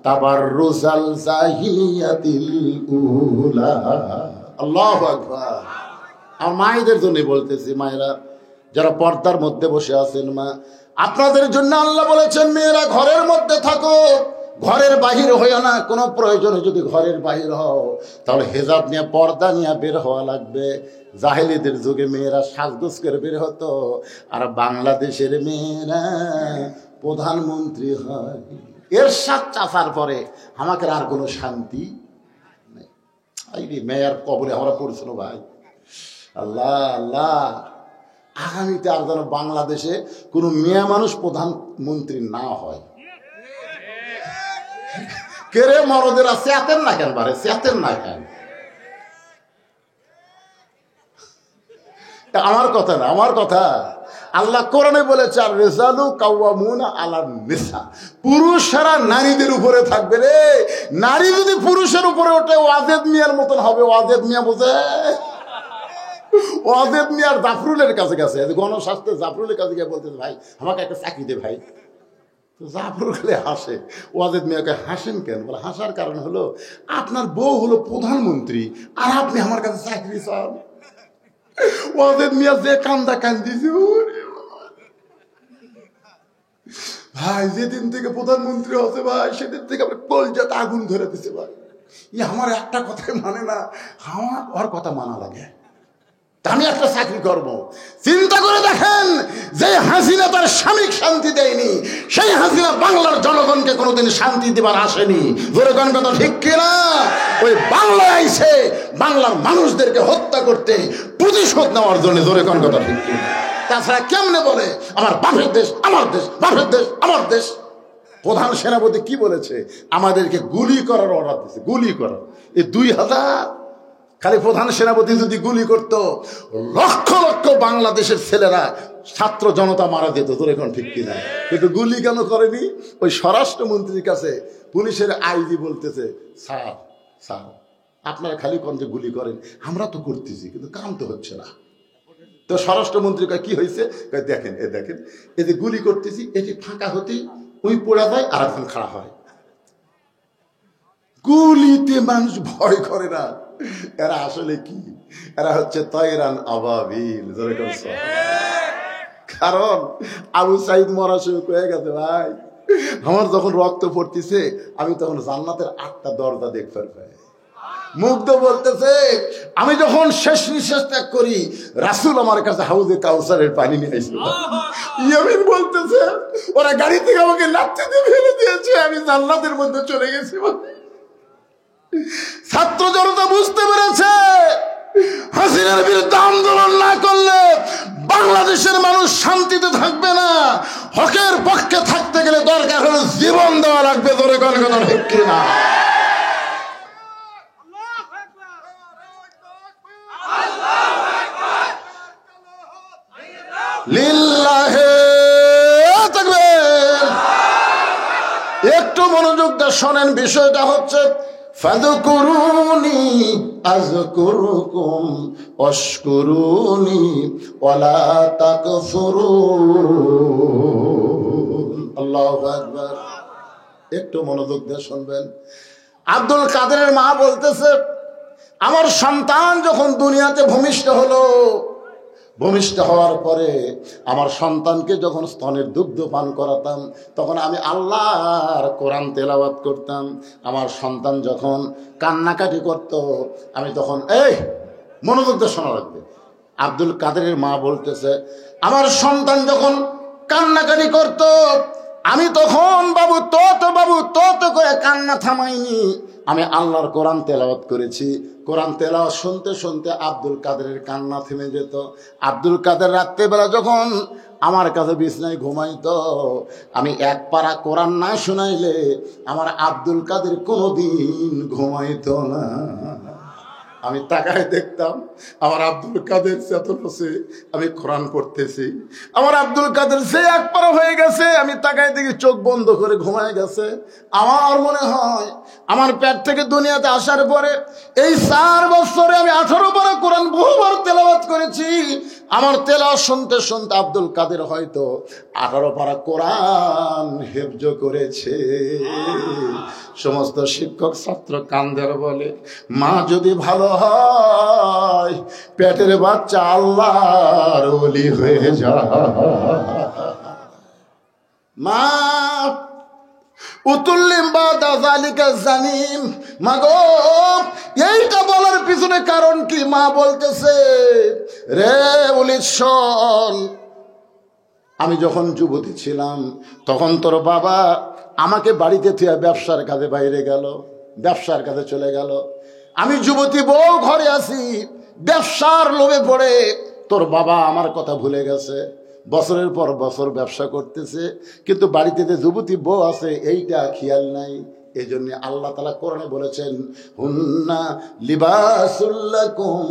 তাবাররুজাল জাহিলিয়াতিল উলা। আল্লাহু আকবার। আর মায়েদের জন্য বলতেছি, মায়েরা যারা পর্দার মধ্যে বসে আছেন, মা আপনাদের জন্য আল্লাহ বলেছেন, মেয়েরা ঘরের মধ্যে থাকো, ঘরের বাহির হইও না। কোনো প্রয়োজনে যদি ঘরের বাহির হও, তাহলে হেজাব নিয়ে, পর্দা নিয়ে বের হওয়া লাগবে। জাহেলিদের যুগে মেয়েরা সাজগোজ করে বের হতো, আর বাংলাদেশের মেয়েরা প্রধানমন্ত্রী হয়। এরশাদ চাচার পরে আমাকে আর কোনো শান্তি নেই। এই মেয়ের কবরে আমরা পড়ছিল ভাই। আল্লাহ আল্লাহ, আগামীতে আর যেন বাংলাদেশে কোনো মেয়ে মানুষ প্রধানমন্ত্রী না হয়। কেরে মরদেরা চেতেন না কেন? বারে চেতেন না কেন? আমার কথা না, আমার কথা। আল্লাহ কোরআনে বলেছে, আর রিজালু কাওয়ামুনা আলান নিসা, পুরুষেরা নারীদের উপরে থাকবে রে। নারী যদি পুরুষের উপরে ওঠে, ওয়াজেদ মিয়ার মতন হবে। ওয়াজেদ মিয়া বোঝে? ওয়াজেদ মিয়ার জাফরুলের কাছে গেছে, গণস্বাস্থ্যের জাফরুলের কাছে গিয়ে বলতেছে, ভাই আমাকে একটা চাকরি দে ভাই। জাফরুল খালি হাসে। ওয়াজেদ মিয়াকে, হাসেন কেন? বলে, হাসার কারণ হলো আপনার বউ হলো প্রধানমন্ত্রী, আর আপনি আমার কাছে চাকরি চান। ওয়াজেদ মিয়া যে কান্দা কান্দিছে, ভাই যেদিন থেকে প্রধানমন্ত্রী হচ্ছে ভাই, সেদিন থেকে আমার কলজাতে আগুন ধরে দিছে ভাই। আমার একটা কথাই মানে না, আমার ওর কথা মানা লাগে। আমি একটা চাকরি করব। চিন্তা করে দেখেন, যে হাসিনা তার স্বামীক শান্তি দেয়নি, সেই হাসিনা বাংলার জনগণকে কোনোদিন শান্তি দেবার আসেনি। ধরে কোন কথা ঠিক কিনা? ওই বাংলায় আইছে বাংলার মানুষদেরকে হত্যা করতে, প্রতিশোধ নেওয়ার জন্য। ধরে কোন কথা ঠিক কিনা? তাছাড়া কেমনে বলে আমার বাপের দেশ, আমার দেশ, বাপের দেশ, আমার দেশ? প্রধান সেনাপতি কি বলেছে? আমাদেরকে গুলি করার অর্ডার দিচ্ছে, গুলি করার। এই 2000 খালি প্রধান সেনাপতি যদি গুলি করত, লক্ষ লক্ষ বাংলাদেশের ছেলেরা, ছাত্র জনতা মারা যেত। তোর এখন ঠিক কিনা? কিন্তু গুলি কেন করেনি? ওই স্বরাষ্ট্রমন্ত্রীর কাছে পুলিশের আইজি বলতেছে, স্যার স্যার আপনারা খালি কোন যে গুলি করেন, আমরা তো করতেছি কিন্তু কাম তো হচ্ছে না। তো তো স্বরাষ্ট্রমন্ত্রী কয় কি হয়েছে? দেখেন দেখেন, এই যে গুলি করতেছি এটি ফাঁকা হতে ওই পড়া যায় আর এখন খাড়া হয়। গুলিতে মানুষ ভয় করে না। এরা আসলে কি? এরা হচ্ছে তয়রান আবাবিল। কারণ আবু সাইদ মরা শুরু হয়ে গেছে ভাই। আমার যখন রক্ত পড়তেছে আমি তখন জান্নাতের 8টা দরজা দেখতে পাই। মুগ্ধ বলতেছে আমি যখন শেষ নিঃশ্বাস ত্যাগ করি রাসূল আমার কাছে হাউজে কাউসারের পানি নিয়ে আসছিল। ইয়ামিন বলতেছে ওরা গাড়ি থেকে আমাকে লাথি দিয়ে ফেলে দিয়েছে, আমি জান্নাতের মধ্যে চলে গেছি। ছাত্র জনতা বুঝতে পেরেছে হাসিনার বিরুদ্ধে আন্দোলন না করলে বাংলাদেশের মানুষ শান্তিতে থাকবে না। হকের পক্ষে থাকতে গেলে দরকার হলে জীবন দেওয়া লাগবে। ধরে কোন কথা ঠিক কিনা? লিল্লাহে তাকবীর। একটু মনোযোগ দিয়ে শোনেন, বিষয়টা হচ্ছে ফাযকুরুনি আযকুরুকুম ওয়াশকুরুনি ওয়ালা তাকফুরুন। আল্লাহু আকবার। একটু মনোযোগ দিয়ে শুনবেন। আব্দুল কাদেরের মা বলতেছে আমার সন্তান যখন দুনিয়াতে ভূমিষ্ঠ হলো, ভূমিষ্ঠ হওয়ার পরে আমার সন্তানকে যখন স্তনের দুগ্ধ পান করাতাম তখন আমি আল্লাহর কোরআন তেলাওয়াত করতাম। আমার সন্তান যখন কান্নাকাটি করত আমি তখন মনোযোগ দিয়ে শোনা লাগবে। আব্দুল কাদেরের মা বলতেছে আমার সন্তান যখন কান্নাকাটি করত আমি তখন বাবু তো করে কান্না থামাইনি, আমি আল্লাহর কোরআন তেলাওয়াত করেছি। কোরআন তেলাওয়াত শুনতে শুনতে আব্দুল কাদেরের কান্না থেমে যেত। আব্দুল কাদের রাত্রেবেলা যখন আমার কাছে বিছনায় ঘুমাইতো আমি এক পারা কোরআন না শুনাইলে আমার আব্দুল কাদের কোনোদিন ঘুমাইতো না। আমি তাকায় দেখতাম আমার আব্দুল কাদের চেতনছে, আমি কোরআন পড়তেছি। আমার আব্দুল কাদের যে এক পারা হয়ে গেছে, আমি তাকায় দেখি চোখ বন্ধ করে ঘুমায় গেছে। আমার মনে হয় আমার পেট থেকে দুনিয়াতে আসার পরে এই 4 বছরে আমি 18 পারা কোরআন বহুবার তেলাওয়াত করেছি। আমার তেলাওয়াত শুনতে শুনতে আব্দুল কাদের হয়তো 18 পারা কোরআন হেফজ করেছে। সমস্ত শিক্ষক ছাত্র কান্দের বলে মা যদি ভালো হয় পেটের বাচ্চা আল্লাহর ওলি হয়ে যায়। মা উতুল্লিম বাদা যালিকা জানিম। মাগো এইটা বলার পিছনে কারণ কি? মা বলতেছে রে উলিদ শোন, আমি যখন যুবতী ছিলাম তখন তোর বাবা আমাকে বাড়িতে থেকে ব্যবসার কাজে বাইরে গেল, ব্যবসার কাজে চলে গেল। আমি যুবতী বউ ঘরে আছি, ব্যবসার লোভে পড়ে তোর বাবা আমার কথা ভুলে গেছে। বছরের পর বছর ব্যবসা করতেছে কিন্তু বাড়িতে যে যুবতী বউ আছে এইটা খেয়াল নাই। এই জন্য আল্লাহ তাআলা কোরআনে বলেছেন হুন্না লিবাসুল লাকুম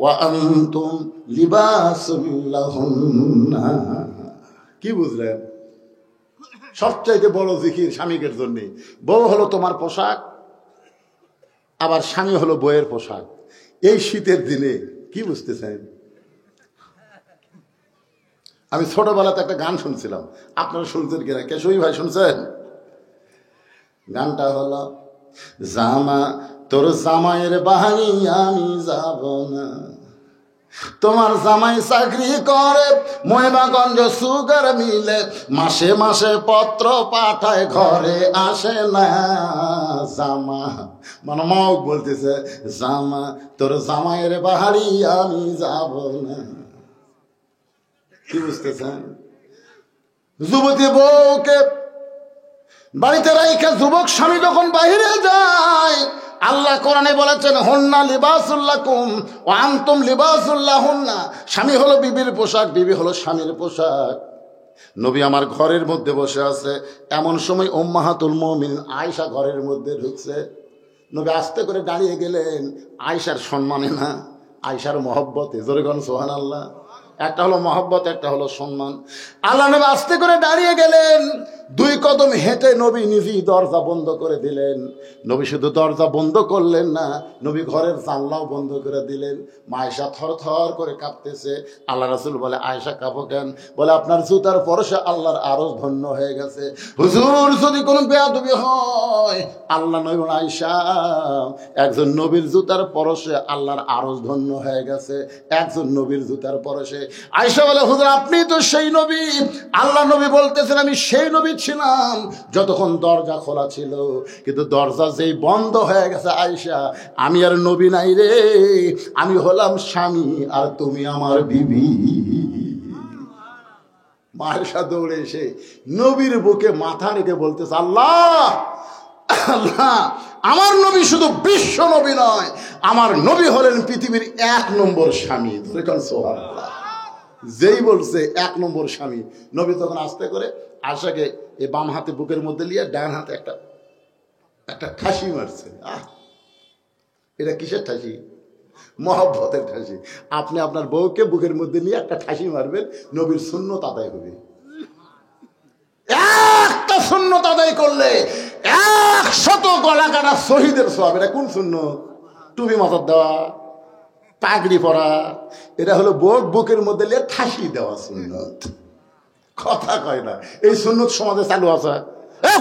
ওয়া আনতুম লিবাসুল লাহুন্না। কি বুঝলেন? সবচাইতে বড় জিকির স্বামীকের জন্য। বউ হলো তোমার পোশাক, আবার স্বামী হলো বউয়ের পোশাক। এই শীতের দিনে কি বুঝতেছেন? আমি ছোটবেলাতে একটা গান শুনছিলাম, আপনারা শুনছেন কিনা? কেশবী ভাই শুনছেন? গানটা হলো জামা তোর জামাইয়ের বাহানি আমি যাব না, তোমার জামাই চাকরি করে মহিমাগঞ্জ সুগার মিলে, মাসে মাসে পত্র পাঠায় ঘরে আসে না। জামা মানে মাও বলতেছে জামা তোর জামাইয়ের বাহারি আমি যাব না। কি বুঝতেছেন? যুবতী বউকে বাড়িতে রাইখা যুবক স্বামী যখন বাহিরে যায় আল্লাহ কোরআনে বলেছেন হুন্না লিবাসুল লাকুম ওয়া আনতুম লিবাসুল লাহুন্না। স্বামী হলো বিবির পোশাক, বিবি হলো স্বামীর পোশাক। নবী আমার ঘরের মধ্যে বসে আছে, এমন সময় উম্মাহাতুল মুমিনিন আয়েশা ঘরের মধ্যে ঢুকছে। নবী আস্তে করে দাঁড়িয়ে গেলেন, আয়েশার সম্মানে না, আয়েশার মহব্বতে। জোরে বলেন সুবহানাল্লাহ। একটা হলো মহব্বত, একটা হলো সম্মান। আল্লাহ নবী আস্তে করে দাঁড়িয়ে গেলেন, 2 কদম হেঁটে নবী নিজেই দরজা বন্ধ করে দিলেন। নবী শুধু দরজা বন্ধ করলেন না, নবী ঘরের জানলাও বন্ধ করে দিলেন। মা আয়েশা থর থর করে কাঁপতেছে। আল্লাহ রাসূল বলে, আয়েশা কাঁপো কেন? বলে, আপনার জুতার পরশে আল্লাহর আরশ ধন্য হয়ে গেছে। হুজুর, যদি কোনো বেয়াদবি হয়, আল্লাহ নবী বলে, আয়েশা, একজন নবীর জুতার পরশে আল্লাহর আরশ ধন্য হয়ে গেছে, একজন নবীর জুতার পরশে। আয়েশা বলে, হুজুর, আপনি তো সেই নবী। আল্লাহ নবী বলতেছেন, আমি সেই নবী ছিলাম যতক্ষণ দরজা খোলা ছিল, কিন্তু দরজা যেই বন্ধ হয়ে গেছে আয়েশা, আমি আর নবী নাই রে, আমি হলাম স্বামী আর তুমি আমার বিবি। আয়েশা দৌড়ে এসে নবীর বুকে মাথা রেখে বলতেছে, আল্লাহ আল্লাহ, আমার নবী শুধু বিশ্ব নবী নয়, আমার নবী হলেন পৃথিবীর 1 নম্বর স্বামী। সুবহানাল্লাহ। যেই বলছে 1 নম্বর স্বামী, নবী তখন আস্তে করে আয়েশাকে এই বাম হাতে বুকের মধ্যে নিয়ে ডান হাতে একটা ঠাসি মারছে। এটা কিসের ঠাসি? মহব্বতের ঠাসি। আপনি আপনার বউকে বুকের মধ্যে নিয়ে একটা ঠাসি মারবেন, নবীর সুন্নত আদায় হবে। একটা সুন্নত আদায় করলে 100 গলা কাটা শহীদের সওয়াব। এটা কোন সুন্নত? টুপি মাথার দেওয়া, পাগড়ি পরা, এটা হলো বুকের মধ্যে নিয়ে ঠাসি দেওয়া সুন্নত। কথা কয় না, এই সুন্নত সমাজে চালু আছে।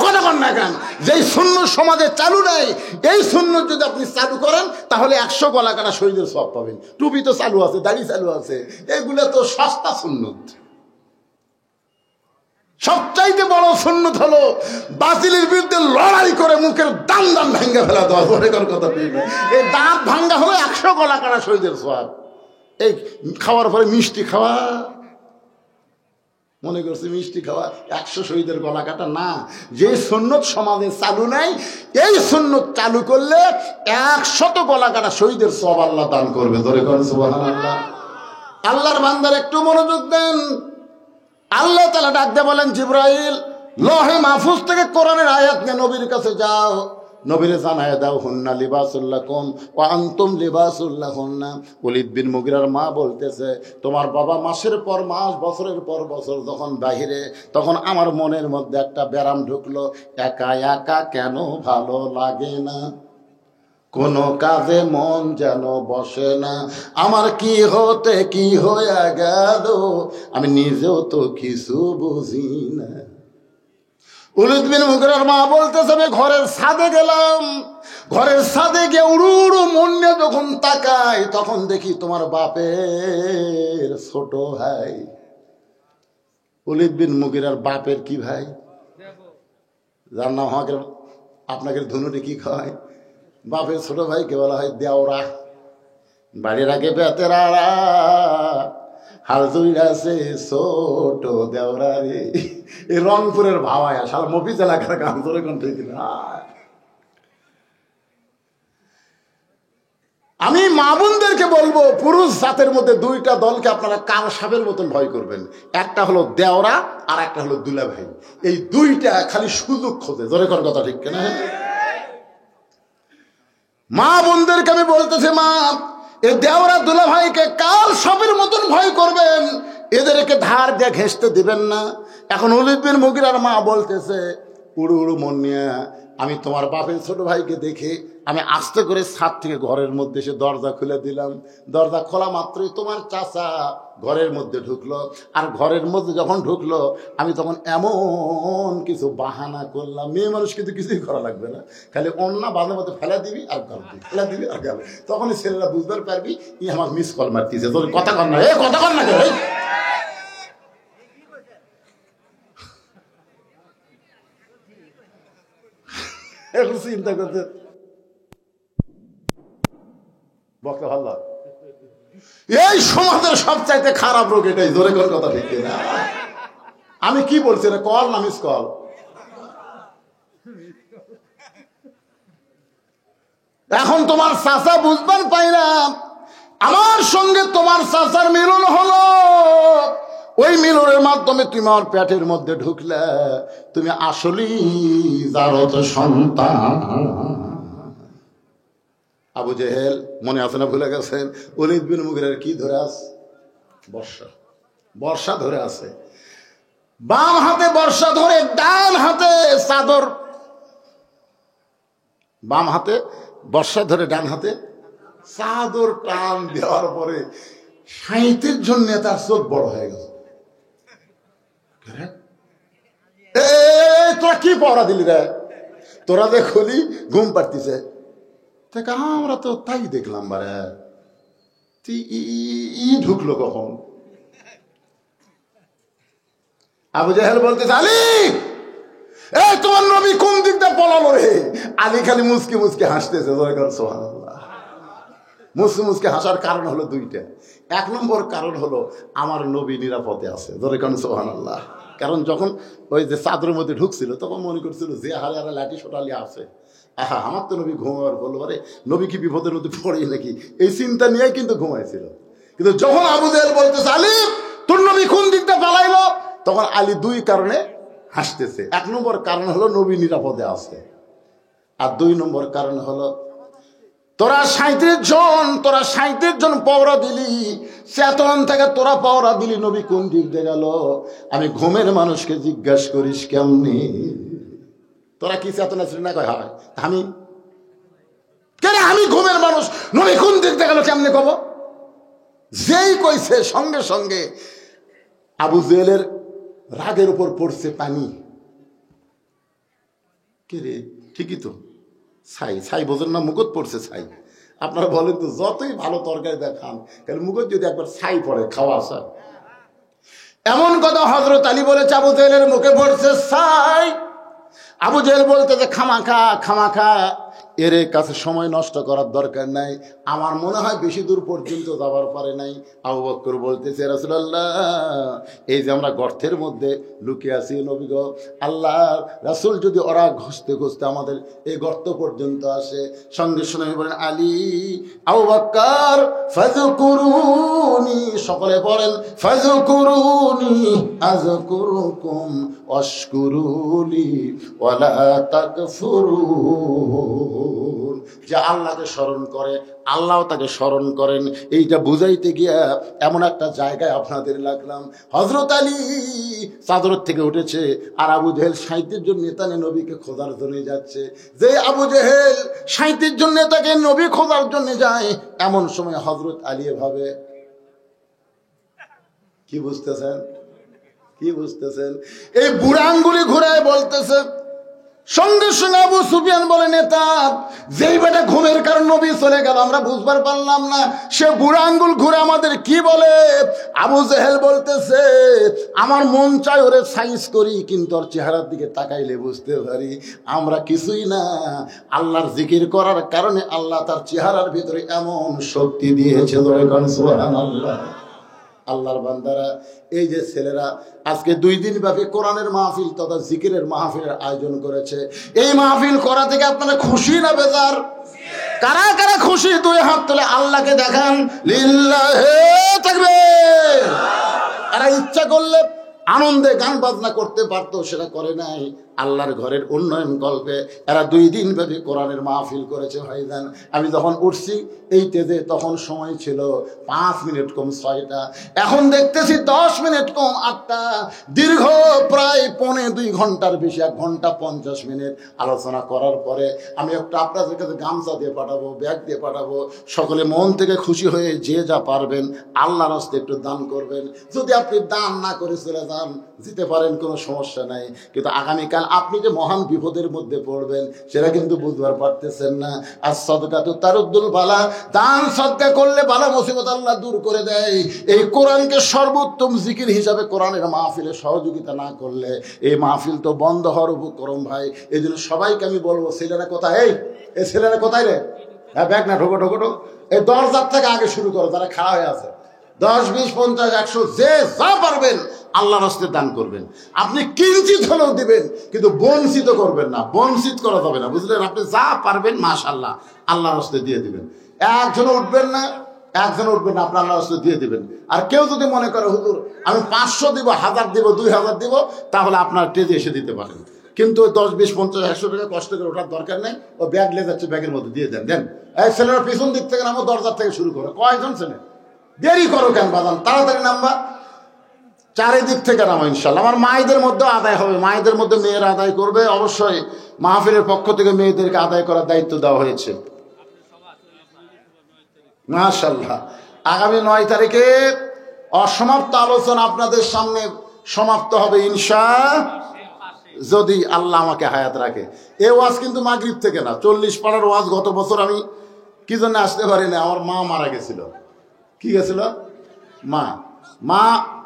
কথা কন না কেন? যেই সুন্নত সমাজে চালু নাই, এই সুন্নত যদি আপনি চালু করেন, তাহলে 100 গলা কাটা শহীদের সওয়াব পাবেন। টুপি তো চালু আছে, দাড়ি চালু আছে, এগুলো তো সস্তা সুন্নত। সবচাইতে বড় সুন্নত হলো বাতিলের বিরুদ্ধে লড়াই করে মুখের দান ভাঙ্গা ফেলা দেওয়া। কথা পেয়ে এই দাঁত ভাঙ্গা হলো 100 গলা কাটা শহীদের সওয়াব। এই খাওয়ার পরে মিষ্টি খাওয়া, মনে করছি মিষ্টি খাওয়া 100 শহীদের গলা কাটা না। যে সুন্নত সমাজে চালু নাই, এই সুন্নত চালু করলে 100 গলা কাটা শহীদের সওয়াব আল্লাহ দান করবে। ধরে করেন সুবহানাল্লাহ। আল্লাহর বান্দার একটু মনোযোগ দেন। আল্লাহ তাআলা ডাক দিয়ে বলেন, জিবরাইল, লহে মাহফুজ থেকে কোরআনের আয়াত নিয়ে নবীর কাছে যাও, নবীরে জানায় দাও, হুন্না লিবাসুল লাকুম ওয়া আনতুম লিবাসুল লাহুন্না। ওলীদ বিন মুগীরার মা বলতেছে, তোমার বাবা মাসের পর মাস, বছরের পর বছর যখন বাহিরে, তখন আমার মনের মধ্যে একটা ব্যারাম ঢুকলো, একা একা কেন ভালো লাগে না, কোনো কাজে মন যেন বসে না, আমার কি হতে কি হয়ে গেল, আমি নিজেও তো কিছু বুঝি না। ওলীদ বিন মুগীরার মা বলতেছে, আমি ঘরের ছাদে গেলাম, ঘরের ছাদে গিয়ে উড়ু উড়ু মন নিয়ে যখন তাকাই, তখন দেখি তোমার বাপের ছোট ভাই। ওলীদ বিন মুগীরার বাপের কি ভাই? যার নাম আমাকে আপনাকে ধনুটি কি খায়? বাপের ছোট ভাইকে বলা হয় দেওরা। বাড়ির আগে বেতেরা হাল আছে ছোট দেওরা রে। এই রংপুরের ভাওয়ায় সারা মফিজ এলাকার গান ধরে কোন ঠিক না। আমি মা বোনদেরকে বলবো, পুরুষ জাতের মধ্যে 2টা দলকে আপনারা কাল সাপের মতন ভয় করবেন। একটা হলো দেওরা আর একটা হলো দুলাভাই। এই 2টা খালি সুযোগ খোঁজে। জোরে কর কথা ঠিক কিনা? মা বোনদেরকে আমি বলতেছি, মা, এই দেওরা দুলাভাইকে কাল সাপের মতন ভয় করবেন, এদেরকে ধার দিয়ে ঘেঁষতে দিবেন না। এখন ওলীদ বিন মুগীরার মা বলতেছে, উড়ু উড়ু মন নিয়ে আমি তোমার বাপের ছোট ভাইকে দেখে আমি আস্তে করে ছাদ থেকে ঘরের মধ্যে এসে দরজা খুলে দিলাম। দরজা খোলা মাত্রই তোমার চাচা ঘরের মধ্যে ঢুকলো। আর ঘরের মধ্যে যখন ঢুকলো, আমি তখন এমন কিছু বাহানা করলাম, মেয়ে মানুষ কিন্তু কিছুই করা লাগবে না, খালি অন্য বাঁধে মধ্যে ফেলা দিবি আর গালবি, ফেলা দিবি আর গালবি। তখনই ছেলেরা বুঝতে পারবি ই আমার মিস কল মারতেছে। তোর কথা কর না, এ কথা কর না। এখন চিন্তা করতে বক্তা ভাল্লা, এই সমাজের সবচাইতে খারাপ রোগ এটাই। জোরে কর কথা ঠিক না? আমি কি বলছি, রে কল না মিস কল? এখন তোমার চাচা বুঝবার পাই না, আমার সঙ্গে তোমার চাচার মিলন হলো, ওই মিলনের মাধ্যমে তুমি আমার পেটের মধ্যে ঢুকলে, তুমি আসলেই যারো তো সন্তান। আবু জেহেল, মনে আছে না, ভুলে গেছেন? ওলীদ বিন মুগীরার কি ধরে আছে? বর্ষা। বর্ষা ধরে আছে। বাম হাতে বর্ষা ধরে ডান হাতে চাদর, বাম হাতে বর্ষা ধরে ডান হাতে চাদর টান দেওয়ার পরে 37 জন নেতার চোখ বড় হয়ে গেছে। তোরা কি পড়া দিলি রে? তোরা দেখলি ঘুম পাড়তিছে, আমরা তো তাই দেখলাম বারে। ঢুকলো কখন? আবু জাহেল বলতেছে, আলী এই তোমার নবী কোন দিক দিয়ে পলালো রে? আলী খালি মুসকে মুসকে হাসতেছে। সুবহানাল্লাহ। মুসকে মুসকে হাসার কারণ হলো দুইটা। এক নম্বর কারণ হলো আমার নবী নিরাপদে আছে। সুবহানাল্লাহ। কারণ যখন ওই যে চাদরের মধ্যে ঢুকছিল তখন মনে করছিল যে হারে হারে লাঠি সোটালি আছে, আহা আমার তো নবী ঘুমাবার বললো, আরে নবী কি বিপদের মধ্যে পড়ে নাকি, এই চিন্তা নিয়ে কিন্তু ঘুমাইছিল। কিন্তু যখন আবু জাহেল বলতেছে আলী তোর নবী কোন দিকটা পালাইলো, তখন আলী দুই কারণে হাসতেছে। এক নম্বর কারণ হলো নবী নিরাপদে আছে, আর দুই নম্বর কারণ হলো তোরা 37 জন পাওরা দিলি, চেতন থেকে তোরা পাওরা দিলি, নবী কোন দিক দিয়ে গেল? আমি ঘুমের মানুষকে জিজ্ঞাসা করিস কেমনি? তোরা কি চেতনা ছিল না? কয় হয় আমি কেন, আমি ঘুমের মানুষ, নবী কোন দিক দিয়ে গেল কেমনি কব? যেই কইছে সঙ্গে সঙ্গে আবু জেহেলের রাগের উপর পড়ছে পানি। কে রে? ঠিকই তো, ছাই। ছাই বোঝেন না? মুকুট পড়ছে ছাই। আপনারা বলেন তো, যতই ভালো তরকারি দেখান কেন মুকুট যদি একবার ছাই পড়ে খাওয়া আসা। এমন কথা হযরত আলী বলেছে আবু জেহেলের মুখে পড়ছে ছাই। আবু জেহেল বলতে যে খামাখা খামাখা এর কাছে সময় নষ্ট করার দরকার নাই, আমার মনে হয় বেশি দূর পর্যন্ত যাবার পারে নাই। আবু বকর বলতেছে রাসূলুল্লাহ এই যে আমরা গর্তের মধ্যে লুকিয়ে আছি নবী গো, আল্লাহ রাসূল যদি ওরা ঘুষতে ঘুষতে আমাদের এই গর্ত পর্যন্ত আসে, সঙ্গে সঙ্গে বলেন আলী আবু বকর ফাযকুরুনি, সকলে বলেন ফাযকুরুনি আযকুরুকুম ওয়াশকুরুলি ওয়ালা তাকফুরুন। যে আল্লাহকে স্মরণ করে আল্লাহ তাকে স্মরণ করেন, এইটা বুঝাইতে গিয়া এমন একটা জায়গায় আপনাদের লাগলাম। হযরত আলী চাদর থেকে উঠেছে আর আবু জেহেল 37 জন নেতা নিয়ে নবীকে খোঁজার জন্য যাচ্ছে। যে আবু জেহেল 37 জন নেতাকে নবী খোঁজার জন্য যায়, এমন সময় হযরত আলী ভাবে, কি বুঝতেছেন? কি বুঝতেছেন? এই বুড়া আঙ্গুলি ঘুরায় বলতেছে। সঙ্গে সঙ্গে আবু সুফিয়ান বলে নেতা যেই বেটা ঘুমের কারণ নবী চলে গেল আমরা বুঝবার পারলাম না, সে বুড়া আঙ্গুল ঘুরে আমাদের কি বলে? আবু জেহেল বলতেছে আমার মন চায় ওরে সাইজ করি, কিন্তু ওর চেহারার দিকে তাকাইলে বুঝতে পারি আমরা কিছুই না। আল্লাহর জিকির করার কারণে আল্লাহ তার চেহারার ভিতরে এমন শক্তি দিয়েছে। সুবহানাল্লাহ। আল্লাহর বান্দারা, এই যে ছেলেরা আজকে 2 দিন ব্যাপী কোরআনের মাহফিল তথা জিকিরের মাহফিলের আয়োজন করেছে, এই মাহফিল করা থেকে আপনারা খুশি না বেজার? কারা কারা খুশি? 2 হাত তুলে আল্লাহকে দেখান। লিল্লাহি তাকবীর। এরা ইচ্ছা করলে আনন্দে গান বাজনা করতে পারতো, সেটা করে নাই। আল্লাহর ঘরের উন্নয়ন কল্পে এরা 2 দিন ব্যাপী কোরআনের মাহফিল করেছে। ভাইজান আমি যখন উঠছি এই তেজে তখন সময় ছিল 5 মিনিট কম 6টা, এখন দেখতেছি 10 মিনিট কম 8টা। দীর্ঘ প্রায় 1.25 ঘন্টার বেশি, 1 ঘন্টা 50 মিনিট আলোচনা করার পরে আমি একটা আপনাদের কাছে গামছা দিয়ে পাঠাবো, ব্যাগ দিয়ে পাঠাবো। সকলে মন থেকে খুশি হয়ে যে যা পারবেন আল্লাহর রাস্তায় একটু দান করবেন। যদি আপনি দান না করে চলে যান যেতে পারেন, কোনো সমস্যা নাই, কিন্তু আগামীকাল আপনি যে মহান বিপদের মধ্যে পড়বেন সেটা কিন্তু বুঝবার পারতেছেন না। আর সাদকাতু তারুদ্দুল বালা, দান সদকা করলে বালা মুসিবত আল্লাহ দূর করে দেয়। এই কোরআনকে সর্বোত্তম জিকির হিসাবে কোরআনের মাহফিলে সহযোগিতা না করলে এই মাহফিল তো বন্ধ হওয়ার উপক্রম ভাই। এই জন্য সবাইকে আমি বলবো, ছেলেরা কোথায়? এই ছেলেরা কোথায় রে? হ্যাঁ ব্যাগ না, ঢোকো ঢোকো ঢোক। এই দরজার থেকে আগে শুরু করো, যারা খাড়া হয়ে আছে। 10, 20, 50, 100 যে যা পারবেন আল্লাহর রাস্তায় দান করবেন। আপনি কিঞ্চিত হলেও দিবেন, কিন্তু বঞ্চিত করবেন না। বঞ্চিত করা যাবে না, বুঝলেন? আপনি যা পারবেন মাশাআল্লাহ আল্লাহর রাস্তায় দিয়ে দিবেন। একজন উঠবেন না, আপনি আল্লাহর রাস্তায় দিয়ে দিবেন। আর কেউ যদি মনে করে হুজুর আমি 500 দিব, 1000 দিব, 2000 দিব, তাহলে আপনার টেজে এসে দিতে পারেন। কিন্তু 10, 20, 50, 100 টাকা কষ্ট করে ওঠার দরকার নেই। ও ব্যাগ লে যাচ্ছে, ব্যাগের মধ্যে দিয়ে দেন। দেন এই ছেলেরা পিছন দিক থেকে নামো, দরজার থেকে শুরু করো। কয়জন ছেলে? দেরি করো কেন বাজান? তাড়াতাড়ি নামবা। চারিদিক থেকে নামো ইনশাল্লাহ। আমার মায়েদের মধ্যে আদায় হবে, মায়েদের মধ্যে মেয়েরা আদায় করবে অবশ্যই। মাহফিলের পক্ষ থেকে মেয়েদেরকে আদায় করার দায়িত্ব দেওয়া হয়েছে মাশাআল্লাহ। আগামী 9 তারিখে অসমাপ্ত আলোচনা আপনাদের সামনে সমাপ্ত হবে যদি আল্লাহ আমাকে হায়াত রাখে। এ ওয়াজ কিন্তু মাগরিব থেকে না, 40 পাড়ার ওয়াজ। গত বছর আমি কি জন্য আসতে পারি না, আমার মা মারা গেছিল। কি গেছিল? মা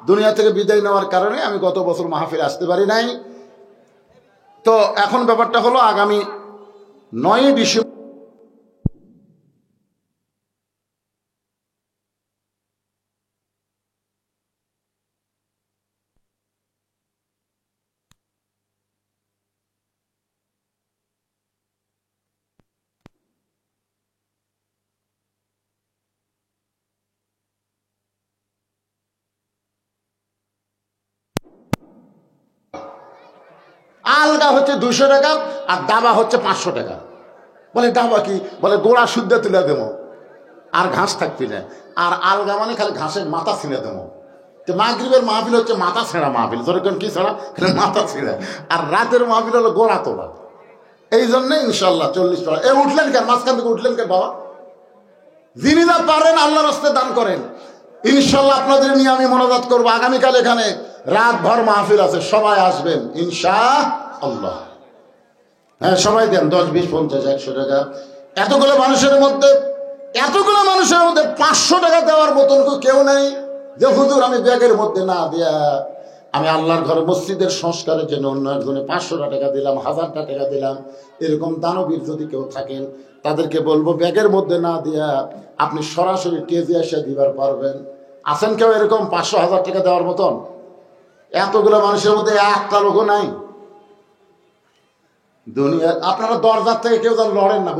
দুনিয়া থেকে বিদায় নেওয়ার কারণে আমি গত বছর মাহফিল আসতে পারি নাই। তো এখন ব্যাপারটা হলো আগামী 9 ডিসেম্বর আলগা হচ্ছে 200 টাকা আর দাবা হচ্ছে 500 টাকা। বলে দাবা কি? বলে গোড়া শুদ্ধ তুলে দেবো আর ঘাস থাকবি না। আর আলগা মানে খালি ঘাসের মাথা ছিঁড়ে দেবো। তো মাগরিবের মাহফিল হচ্ছে মাথা ছেঁড়া মাহফিল, যেরকম কি ছাড়া মাথা ছিঁড়া। আর রাতের মাহফিল হলো গোড়া তোলা। এই জন্যে ইনশাল্লাহ 40 টাকা। এ উঠলেন কেন? মাঝখান থেকে উঠলেন কেন বাবা? যিনি যা পারেন আল্লাহর রাস্তায় দান করেন। ইনশাল্লাহ আপনাদের নিয়ে আমি মোনাজাত করবো। আগামীকাল এখানে রাত ভর মাহফিল আছে, সবাই আসবেন ইনশাআল্লাহ। হ্যাঁ, সবাই দেন 10, 20, 50, 100 টাকা। এতগুলো মানুষের মধ্যে 500 টাকা দেওয়ার মতন কেউ নেই যে হুজুর আমি ব্যাগের মধ্যে না দিয়া আমি আল্লাহর ঘরে মসজিদের সংস্কারের জন্য অন্য একজনে 500 টাকা দিলাম, 1000 টাকা দিলাম। এরকম দানবীর যদি কেউ থাকেন তাদেরকে বলবো ব্যাগের মধ্যে না দিয়া আপনি সরাসরি টেজে এসে দিবার পারবেন। আছেন কেউ এরকম 500, 1000 টাকা দেওয়ার মতন? এতগুলো মানুষের মধ্যে একটা লোকও নাই দুনিয়া। আপনারা দরজার থেকে কেউ যেন লড়েন না।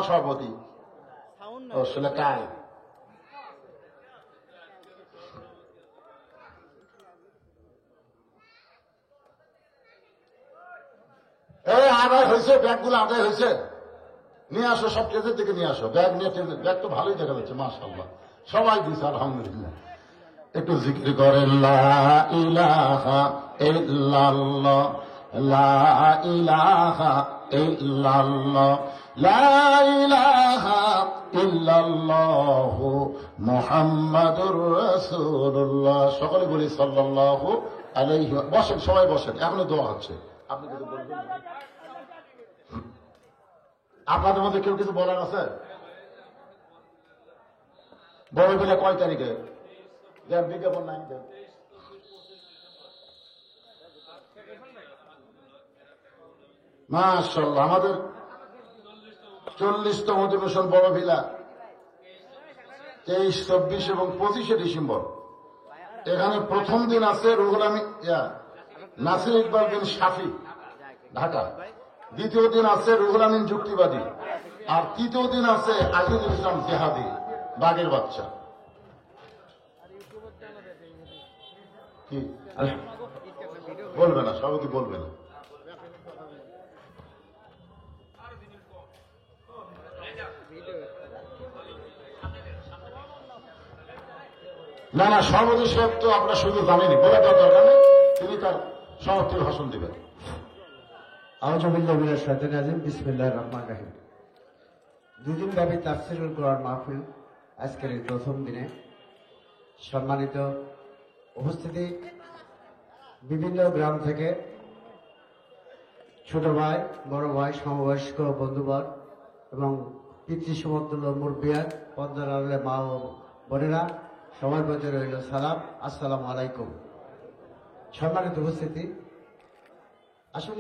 সভাপতি আদায় হয়েছে, ব্যাগগুলো আদায় হয়েছে, নিয়ে আসো, সব টেজের দিকে নিয়ে আসো। ব্যাগ নিয়ে ব্যাগ তো ভালোই দেখা যাচ্ছে মাশাআল্লাহ, সবাই দিচ্ছে আলহামদুলিল্লাহ। একটু জিকির করেন লা ইলাহা ইল্লাল্লাহ, লা ইলাহা ইল্লাল্লাহ, লা ইলাহা ইল্লাল্লাহু মুহাম্মাদুর রাসূলুল্লাহ। সকলে বলি সাল্লাল্লাহু আলাইহি। বসেন, সবাই বসেন, এখনো দোয়া হচ্ছে। আপনি কিছু বলবেন? আপনাদের মধ্যে কেউ কিছু বলার আছে? বড় বেলা কয় তারিখে দেন বিজ্ঞাপন? নাই দেন। মাশাআল্লাহ, আমাদের 40তম অধিবেশন বড় ভিলা 23, 24 এবং 25শে ডিসেম্বর। এখানে প্রথম দিন আছে রুহুল আমিন নাসির ইকবাল বিন শাফি ঢাকা, দ্বিতীয় দিন আছে রুহুল আমিন যুক্তিবাদী, আর তৃতীয় দিন আছে আজিজুল ইসলাম জেহাদি বাগের বাচ্চা। কি বলবে না? সভাপতি বলবে না? না না, সভাপতি সাহেব তো আমরা শুধু জানেনি, বলে দেওয়ার দরকার নেই, তিনি তার সমাপ্তির ভাষণ দেবেন। আউযু বিল্লাহি মিনাশ শাইতানির রাজিম। বিসমিল্লাহির রহমানির রহিম। দুদিন ব্যাপী তাফসীরুল কোরআন মাহফিল আজকের এই প্রথম দিনে সম্মানিত উপস্থিতি, বিভিন্ন গ্রাম থেকে ছোট ভাই, বড় ভাই, সমবয়স্ক বন্ধুবর এবং পিতৃসমতুল্য মুরব্বিয়ান, পর্দার আড়ালে মা ও বোনেরা, সবার প্রতি রইল সালাম, আসসালামু আলাইকুম। সম্মানিত উপস্থিতি, আসলে